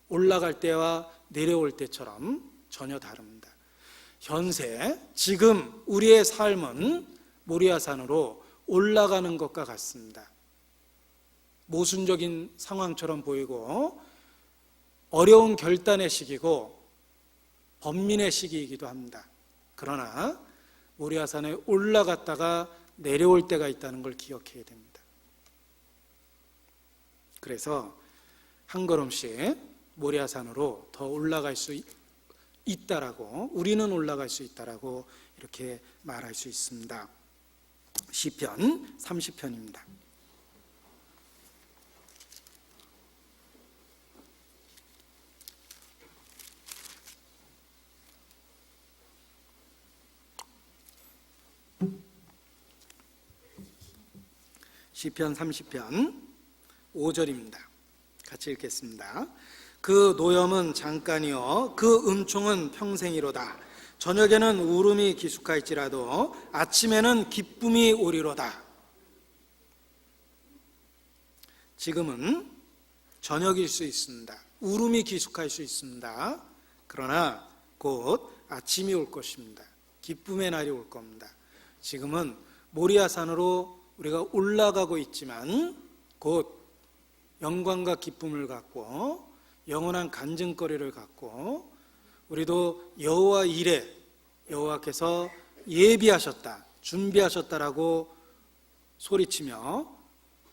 올라갈 때와 내려올 때처럼 전혀 다릅니다. 현세, 지금 우리의 삶은 모리아산으로 올라가는 것과 같습니다. 모순적인 상황처럼 보이고 어려운 결단의 시기고 번민의 시기이기도 합니다. 그러나 모리아산에 올라갔다가 내려올 때가 있다는 걸 기억해야 됩니다. 그래서 한 걸음씩 모리아산으로 더 올라갈 수 있다라고, 우리는 올라갈 수 있다라고 이렇게 말할 수 있습니다. 시편 30편입니다. 시편 30편 5절입니다. 같이 읽겠습니다. 그 노염은 잠깐이요 그 음총은 평생이로다. 저녁에는 울음이 기숙할지라도 아침에는 기쁨이 오리로다. 지금은 저녁일 수 있습니다. 울음이 기숙할 수 있습니다. 그러나 곧 아침이 올 것입니다. 기쁨의 날이 올 겁니다. 지금은 모리아산으로 우리가 올라가고 있지만 곧 영광과 기쁨을 갖고 영원한 간증거리를 갖고 우리도 여호와 이레, 여호와께서 예비하셨다, 준비하셨다라고 소리치며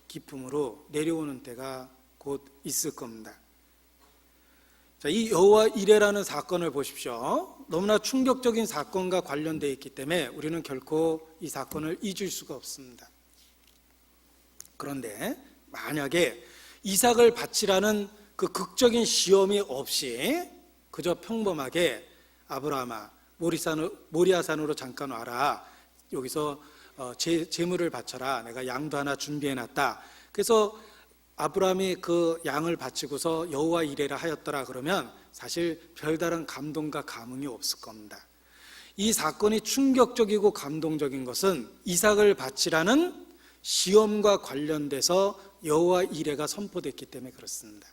기쁨으로 내려오는 때가 곧 있을 겁니다. 자, 이 여호와 이레라는 사건을 보십시오. 너무나 충격적인 사건과 관련되어 있기 때문에 우리는 결코 이 사건을 잊을 수가 없습니다. 그런데 만약에 이삭을 바치라는 그 극적인 시험이 없이 그저 평범하게 아브라함아 모리아산으로 잠깐 와라, 여기서 제물을 바쳐라, 내가 양도 하나 준비해놨다, 그래서 아브라함이 그 양을 바치고서 여호와 이레라 하였더라 그러면 사실 별다른 감동과 감흥이 없을 겁니다. 이 사건이 충격적이고 감동적인 것은 이삭을 바치라는 시험과 관련돼서 여호와 이레가 선포됐기 때문에 그렇습니다.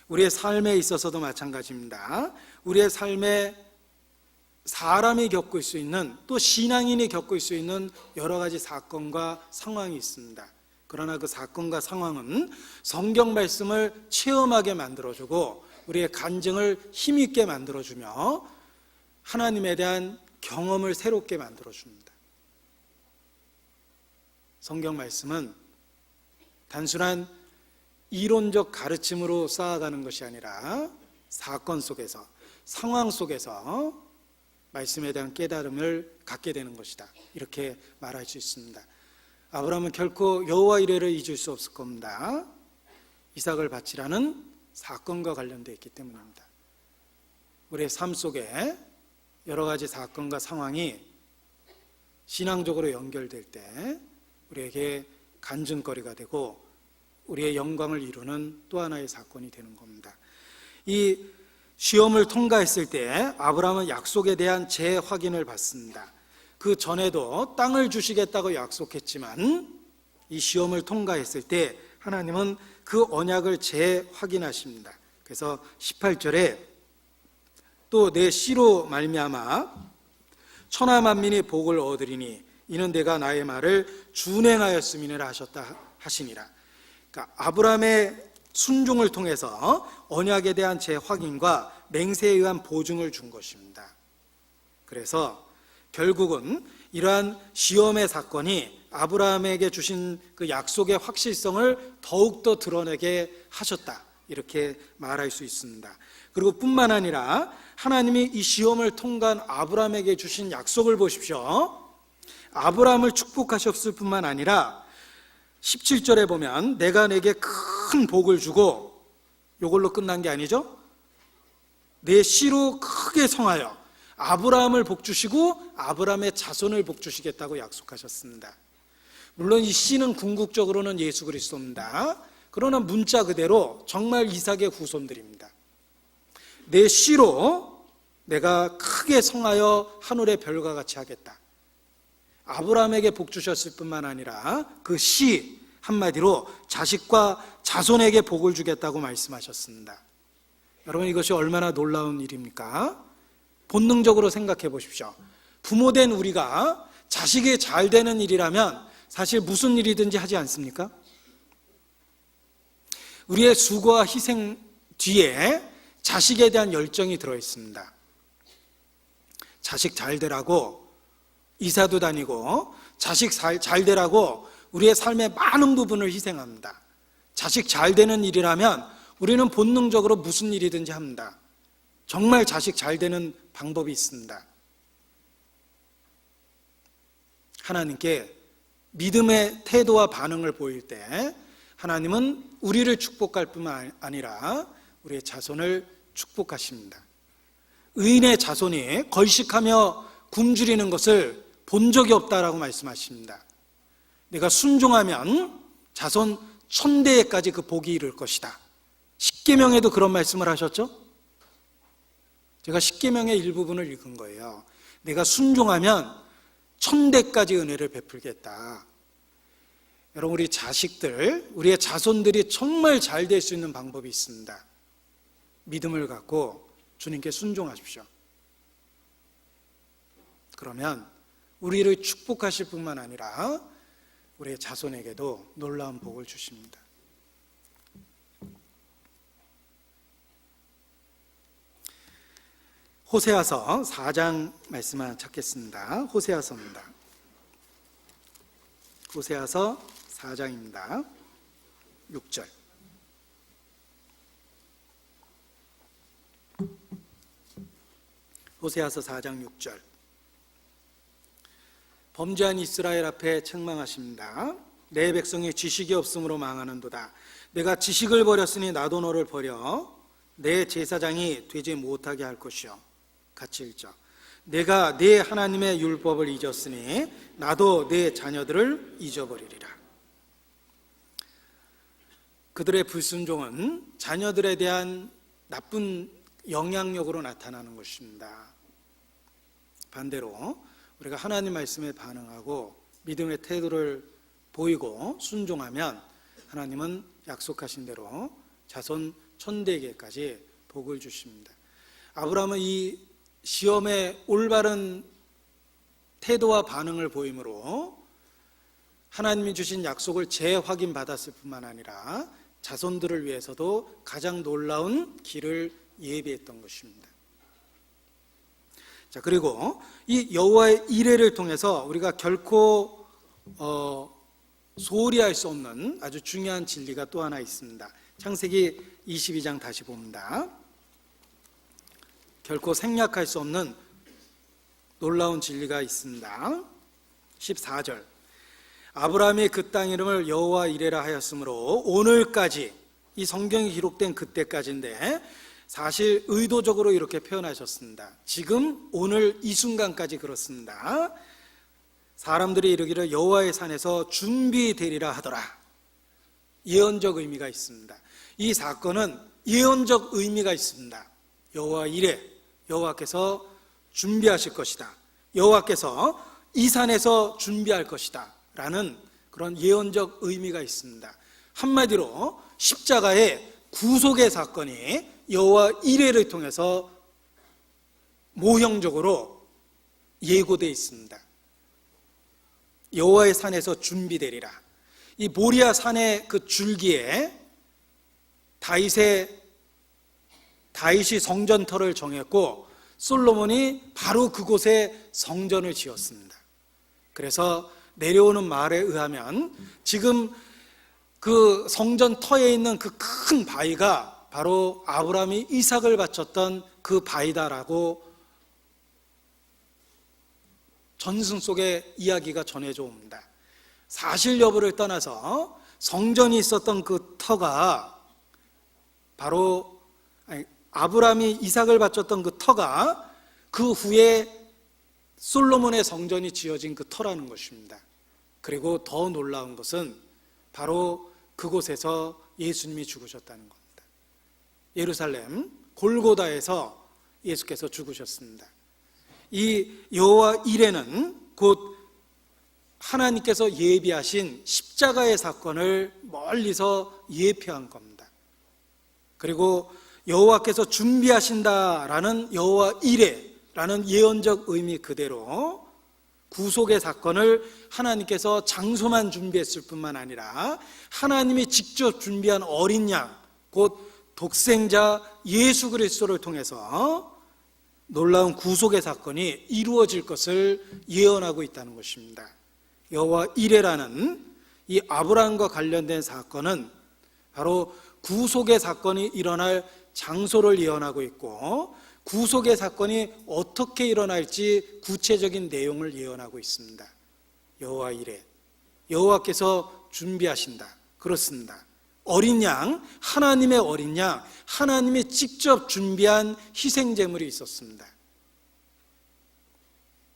우리의 삶에 있어서도 마찬가지입니다. 우리의 삶에 사람이 겪을 수 있는, 또 신앙인이 겪을 수 있는 여러 가지 사건과 상황이 있습니다. 그러나 그 사건과 상황은 성경 말씀을 체험하게 만들어주고 우리의 간증을 힘있게 만들어주며 하나님에 대한 경험을 새롭게 만들어줍니다. 성경 말씀은 단순한 이론적 가르침으로 쌓아가는 것이 아니라 사건 속에서, 상황 속에서 말씀에 대한 깨달음을 갖게 되는 것이다, 이렇게 말할 수 있습니다. 아브라함은 결코 여호와 이레를 잊을 수 없을 겁니다. 이삭을 바치라는 사건과 관련되어 있기 때문입니다. 우리의 삶 속에 여러 가지 사건과 상황이 신앙적으로 연결될 때 우리에게 간증거리가 되고 우리의 영광을 이루는 또 하나의 사건이 되는 겁니다. 이 시험을 통과했을 때 아브라함은 약속에 대한 재확인을 받습니다. 그 전에도 땅을 주시겠다고 약속했지만 이 시험을 통과했을 때 하나님은 그 언약을 재확인하십니다. 그래서 18절에 또 내 씨로 말미암아 천하 만민이 복을 얻으리니 이는 내가 나의 말을 준행하였음이니라 하셨다 하시니라. 그러니까 아브라함의 순종을 통해서 언약에 대한 재확인과 맹세에 의한 보증을 준 것입니다. 그래서 결국은 이러한 시험의 사건이 아브라함에게 주신 그 약속의 확실성을 더욱더 드러내게 하셨다, 이렇게 말할 수 있습니다. 그리고 뿐만 아니라 하나님이 이 시험을 통과한 아브라함에게 주신 약속을 보십시오. 아브라함을 축복하셨을 뿐만 아니라 17절에 보면 내가 내게 큰 복을 주고, 이걸로 끝난 게 아니죠. 내 씨로 크게 성하여 아브라함을 복주시고 아브라함의 자손을 복주시겠다고 약속하셨습니다. 물론 이 씨는 궁극적으로는 예수 그리스도입니다. 그러나 문자 그대로 정말 이삭의 후손들입니다. 내 씨로 내가 크게 성하여 하늘의 별과 같이 하겠다. 아브라함에게 복 주셨을 뿐만 아니라 그 씨, 한마디로 자식과 자손에게 복을 주겠다고 말씀하셨습니다. 여러분, 이것이 얼마나 놀라운 일입니까? 본능적으로 생각해 보십시오. 부모된 우리가 자식이 잘 되는 일이라면 사실 무슨 일이든지 하지 않습니까? 우리의 수고와 희생 뒤에 자식에 대한 열정이 들어있습니다. 자식 잘 되라고 이사도 다니고 자식 잘 되라고 우리의 삶의 많은 부분을 희생합니다. 자식 잘 되는 일이라면 우리는 본능적으로 무슨 일이든지 합니다. 정말 자식 잘 되는 방법이 있습니다. 하나님께 믿음의 태도와 반응을 보일 때 하나님은 우리를 축복할 뿐만 아니라 우리의 자손을 축복하십니다. 의인의 자손이 걸식하며 굶주리는 것을 본 적이 없다라고 말씀하십니다. 내가 순종하면 자손 1000대에까지 그 복이 이를 것이다. 십계명에도 그런 말씀을 하셨죠? 제가 십계명의 일부분을 읽은 거예요. 내가 순종하면 1000대까지 은혜를 베풀겠다. 여러분, 우리 자식들, 우리의 자손들이 정말 잘 될 수 있는 방법이 있습니다. 믿음을 갖고 주님께 순종하십시오. 그러면 우리를 축복하실 뿐만 아니라 우리의 자손에게도 놀라운 복을 주십니다. 호세아서 4장 말씀을 찾겠습니다. 호세아서입니다. 호세아서 4장입니다. 6절. 호세아서 4장 6절. 범죄한 이스라엘 앞에 책망하십니다. 내 백성이 지식이 없음으로 망하는도다. 내가 지식을 버렸으니 나도 너를 버려 내 제사장이 되지 못하게 할 것이요. 같이 읽죠. 내가 내 하나님의 율법을 잊었으니 나도 내 자녀들을 잊어버리리라. 그들의 불순종은 자녀들에 대한 나쁜 영향력으로 나타나는 것입니다. 반대로 우리가 하나님 말씀에 반응하고 믿음의 태도를 보이고 순종하면 하나님은 약속하신 대로 자손 천대계까지 복을 주십니다. 아브라함은 이 시험에 올바른 태도와 반응을 보이므로 하나님이 주신 약속을 재확인받았을 뿐만 아니라 자손들을 위해서도 가장 놀라운 길을 예비했던 것입니다. 자, 그리고 이 여호와의 이레를 통해서 우리가 결코 소홀히 할 수 없는 아주 중요한 진리가 또 하나 있습니다. 창세기 22장 다시 봅니다. 결코 생략할 수 없는 놀라운 진리가 있습니다. 14절. 아브라함이 그 땅 이름을 여호와 이레라 하였으므로 오늘까지, 이 성경이 기록된 그때까지인데 사실 의도적으로 이렇게 표현하셨습니다. 지금 오늘 이 순간까지 그렇습니다. 사람들이 이르기를 여호와의 산에서 준비되리라 하더라. 예언적 의미가 있습니다. 이 사건은 예언적 의미가 있습니다. 여호와 이레, 여호와께서 준비하실 것이다. 여호와께서 이 산에서 준비할 것이다 라는 그런 예언적 의미가 있습니다. 한마디로 십자가의 구속의 사건이 여호와 이레를 통해서 모형적으로 예고되어 있습니다. 여호와의 산에서 준비되리라. 이 모리아 산의 그 줄기에 다윗이 성전터를 정했고 솔로몬이 바로 그곳에 성전을 지었습니다. 그래서 내려오는 말에 의하면 지금 그 성전터에 있는 그 큰 바위가 바로 아브라함이 이삭을 바쳤던 그 바위다라고 전승 속의 이야기가 전해져 옵니다. 사실 여부를 떠나서 성전이 있었던 그 터가 바로 아브라함이 이삭을 바쳤던 그 터가 그 후에 솔로몬의 성전이 지어진 그 터라는 것입니다. 그리고 더 놀라운 것은 바로 그곳에서 예수님이 죽으셨다는 겁니다. 예루살렘 골고다에서 예수께서 죽으셨습니다. 이 여호와 이레는 곧 하나님께서 예비하신 십자가의 사건을 멀리서 예표한 겁니다. 그리고 여호와께서 준비하신다라는 여호와 이레라는 예언적 의미 그대로 구속의 사건을 하나님께서 장소만 준비했을 뿐만 아니라 하나님이 직접 준비한 어린 양, 곧 독생자 예수 그리스도를 통해서 놀라운 구속의 사건이 이루어질 것을 예언하고 있다는 것입니다. 여호와 이레라는 이 아브라함과 관련된 사건은 바로 구속의 사건이 일어날 장소를 예언하고 있고 구속의 사건이 어떻게 일어날지 구체적인 내용을 예언하고 있습니다. 여호와 이레, 여호와께서 준비하신다. 그렇습니다. 어린 양, 하나님의 어린 양, 하나님이 직접 준비한 희생제물이 있었습니다.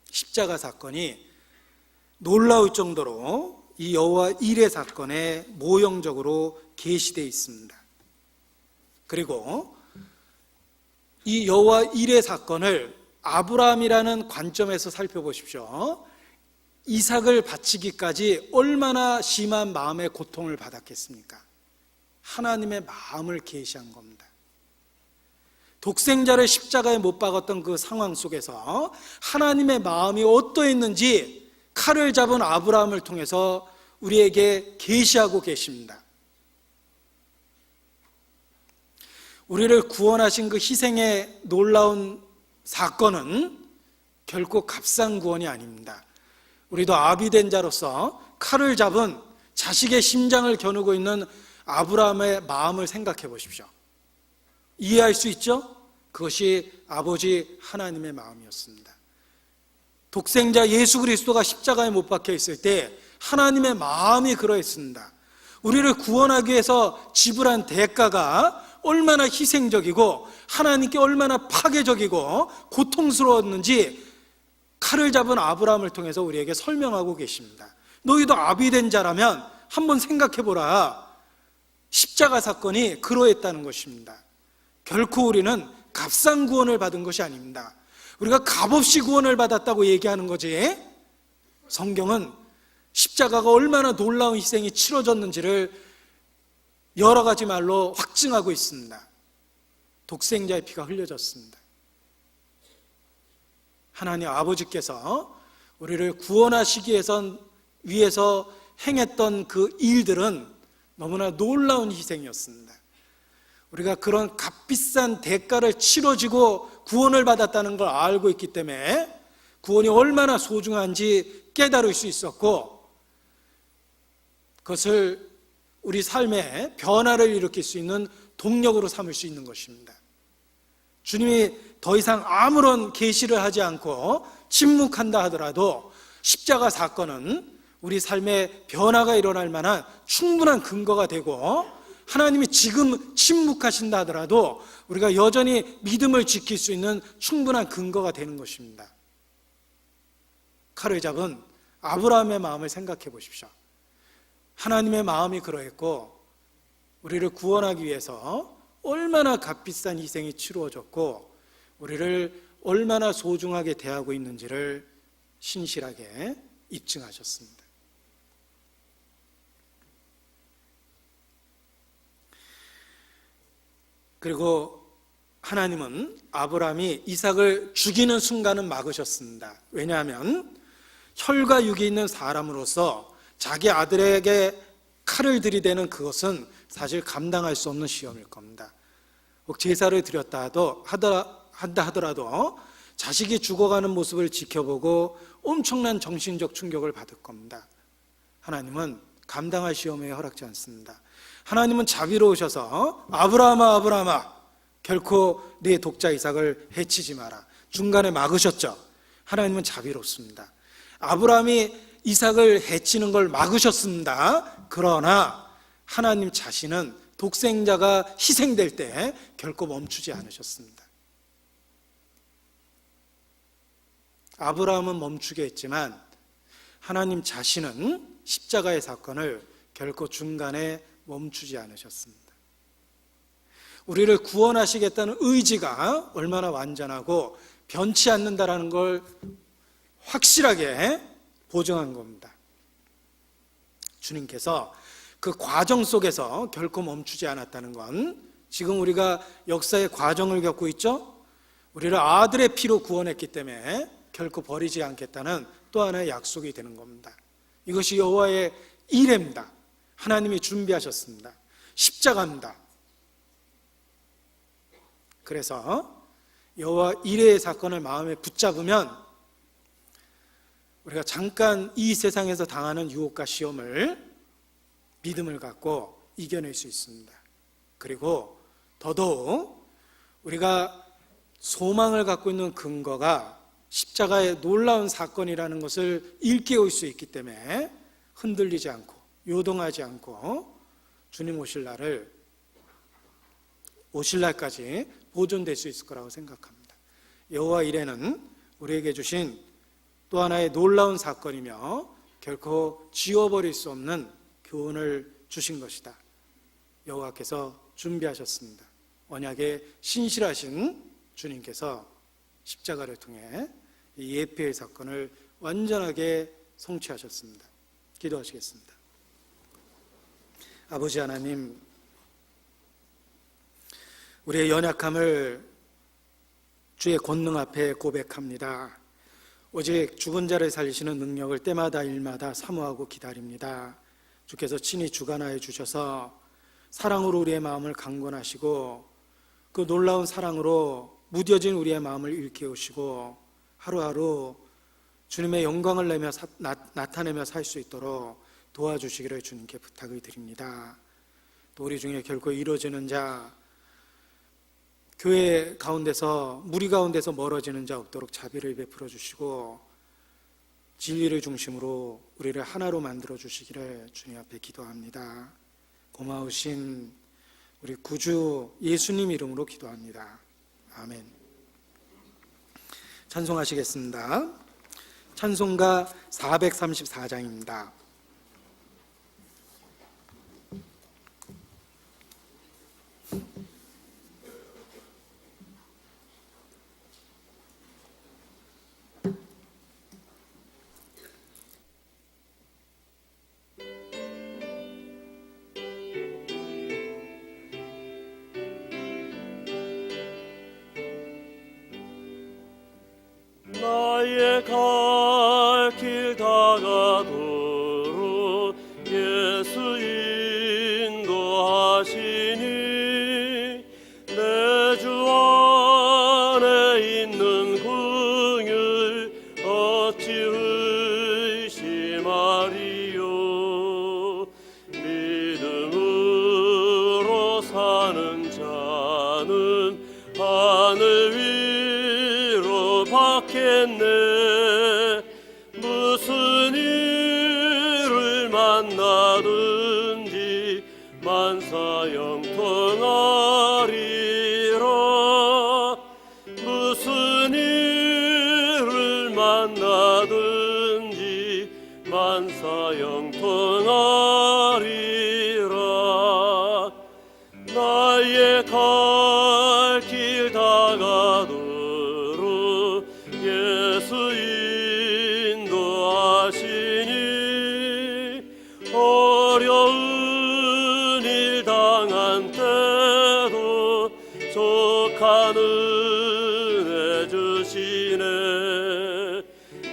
십자가 사건이 놀라울 정도로 이 여호와 이레 사건에 모형적으로 계시되어 있습니다. 그리고 이 여호와 이레 사건을 아브라함이라는 관점에서 살펴보십시오. 이삭을 바치기까지 얼마나 심한 마음의 고통을 받았겠습니까? 하나님의 마음을 계시한 겁니다. 독생자를 십자가에 못 박았던 그 상황 속에서 하나님의 마음이 어떠했는지 칼을 잡은 아브라함을 통해서 우리에게 계시하고 계십니다. 우리를 구원하신 그 희생의 놀라운 사건은 결코 값싼 구원이 아닙니다. 우리도 아비된 자로서 칼을 잡은 자식의 심장을 겨누고 있는 아브라함의 마음을 생각해 보십시오. 이해할 수 있죠? 그것이 아버지 하나님의 마음이었습니다. 독생자 예수 그리스도가 십자가에 못 박혀 있을 때 하나님의 마음이 그러했습니다. 우리를 구원하기 위해서 지불한 대가가 얼마나 희생적이고 하나님께 얼마나 파괴적이고 고통스러웠는지 칼을 잡은 아브라함을 통해서 우리에게 설명하고 계십니다. 너희도 아비된 자라면 한번 생각해보라. 십자가 사건이 그러했다는 것입니다. 결코 우리는 값싼 구원을 받은 것이 아닙니다. 우리가 값없이 구원을 받았다고 얘기하는 거지, 성경은 십자가가 얼마나 놀라운 희생이 치러졌는지를 여러 가지 말로 확증하고 있습니다. 독생자의 피가 흘려졌습니다. 하나님 아버지께서 우리를 구원하시기 위해서 행했던 그 일들은 너무나 놀라운 희생이었습니다. 우리가 그런 값비싼 대가를 치러지고 구원을 받았다는 걸 알고 있기 때문에 구원이 얼마나 소중한지 깨달을 수 있었고, 그것을 우리 삶에 변화를 일으킬 수 있는 동력으로 삼을 수 있는 것입니다. 주님이 더 이상 아무런 계시를 하지 않고 침묵한다 하더라도 십자가 사건은 우리 삶에 변화가 일어날 만한 충분한 근거가 되고, 하나님이 지금 침묵하신다 하더라도 우리가 여전히 믿음을 지킬 수 있는 충분한 근거가 되는 것입니다. 칼을 잡은 아브라함의 마음을 생각해 보십시오. 하나님의 마음이 그러했고, 우리를 구원하기 위해서 얼마나 값비싼 희생이 치루어졌고 우리를 얼마나 소중하게 대하고 있는지를 신실하게 입증하셨습니다. 그리고 하나님은 아브라함이 이삭을 죽이는 순간은 막으셨습니다. 왜냐하면 혈과 육이 있는 사람으로서 자기 아들에게 칼을 들이대는 그것은 사실 감당할 수 없는 시험일 겁니다. 혹 제사를 드렸다 하더라도 자식이 죽어가는 모습을 지켜보고 엄청난 정신적 충격을 받을 겁니다. 하나님은 감당할 시험에 허락지 않습니다. 하나님은 자비로우셔서 아브라함아 결코 네 독자 이삭을 해치지 마라, 중간에 막으셨죠. 하나님은 자비롭습니다. 아브라함이 이삭을 해치는 걸 막으셨습니다. 그러나 하나님 자신은 독생자가 희생될 때 결코 멈추지 않으셨습니다. 아브라함은 멈추게 했지만 하나님 자신은 십자가의 사건을 결코 중간에 멈추지 않으셨습니다. 우리를 구원하시겠다는 의지가 얼마나 완전하고 변치 않는다라는 걸 확실하게 보증한 겁니다. 주님께서 그 과정 속에서 결코 멈추지 않았다는 건 지금 우리가 역사의 과정을 겪고 있죠. 우리를 아들의 피로 구원했기 때문에 결코 버리지 않겠다는 또 하나의 약속이 되는 겁니다. 이것이 여호와의 이레입니다. 하나님이 준비하셨습니다. 십자가입니다. 그래서 여호와 이레의 사건을 마음에 붙잡으면 우리가 잠깐 이 세상에서 당하는 유혹과 시험을 믿음을 갖고 이겨낼 수 있습니다. 그리고 더더욱 우리가 소망을 갖고 있는 근거가 십자가의 놀라운 사건이라는 것을 일깨울 수 있기 때문에 흔들리지 않고 요동하지 않고 주님 오실 날까지 보존될 수 있을 거라고 생각합니다. 여호와 이레는 우리에게 주신 또 하나의 놀라운 사건이며 결코 지워버릴 수 없는 교훈을 주신 것이다. 여호와께서 준비하셨습니다. 언약에 신실하신 주님께서 십자가를 통해 이 예표의 사건을 완전하게 성취하셨습니다. 기도하시겠습니다. 아버지 하나님, 우리의 연약함을 주의 권능 앞에 고백합니다. 오직 죽은 자를 살리시는 능력을 때마다 일마다 사모하고 기다립니다. 주께서 친히 주관하여 주셔서 사랑으로 우리의 마음을 강건하시고 그 놀라운 사랑으로 무뎌진 우리의 마음을 일깨우시고 하루하루 주님의 영광을 나타내며 살 수 있도록 도와주시기를 주님께 부탁을 드립니다. 또 우리 중에 결코 이루어지는 자, 교회 가운데서 무리 가운데서 멀어지는 자 없도록 자비를 베풀어 주시고 진리를 중심으로 우리를 하나로 만들어 주시기를 주님 앞에 기도합니다. 고마우신 우리 구주 예수님 이름으로 기도합니다. 아멘. 찬송하시겠습니다. 찬송가 434장입니다. 나의 갈 길 다가도록 예수 인도하시니 내 주 안에 있는 긍휼 어찌 의심하리요. 믿음으로 사는 자는 하늘 위로 받겠네. 무슨 일을 만나든지 만사형통하리라. 무슨 일을 만나든지 만사형통하리라. 나의 갈 길 다가도록 예수 인도하시니 어려운 일 당한 때도 족한 은혜 주시네.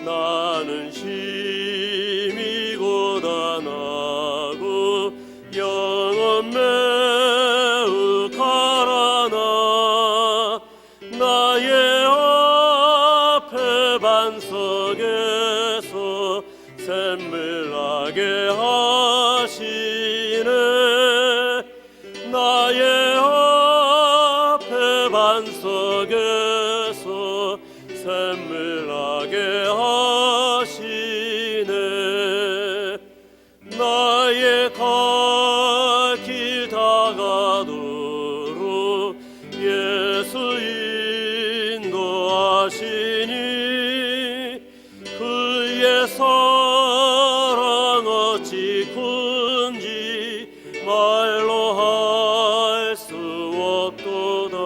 나는 심히 고단하고 영혼 매우 가라나 나의 앞에 반석에서 샘물 나게 하시네. 나의 앞에 반석에서 샘물 나게 하시네. 나의 갈 길 다가도록 예수 인도하시니 그의 사랑 어찌 큰지 말로 할 수 없도다.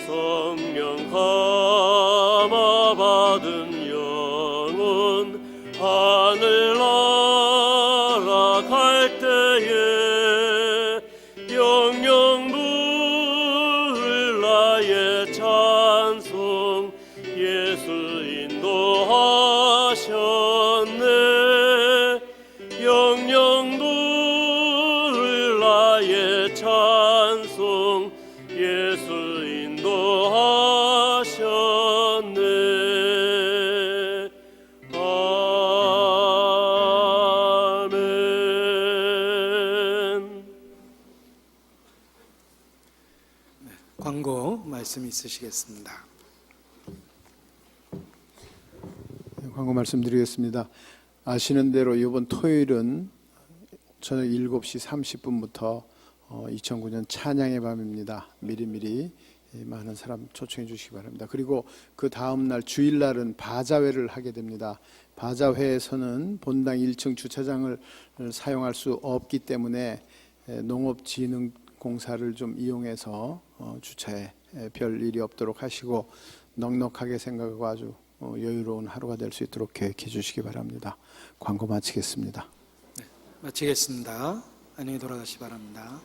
성령 감화 받은 영혼 하늘 날아갈 때에 영영 부를 나의 찬송 예수 인도하셨네. 영영 부를 나의 찬송 예수 인도하셨네. 아멘. 광고 말씀 있으시겠습니다. 광고 말씀드리겠습니다. 아시는 대로 이번 토요일은 저녁 7시 30분부터 2009년 찬양의 밤입니다. 미리미리 많은 사람 초청해 주시기 바랍니다. 그리고 그 다음 날 주일날은 바자회를 하게 됩니다. 바자회에서는 본당 1층 주차장을 사용할 수 없기 때문에 농업진흥공사를 좀 이용해서 주차에 별 일이 없도록 하시고 넉넉하게 생각하고 아주 여유로운 하루가 될 수 있도록 계획해 주시기 바랍니다. 광고 마치겠습니다. 마치겠습니다. 안녕히 돌아가시 바랍니다.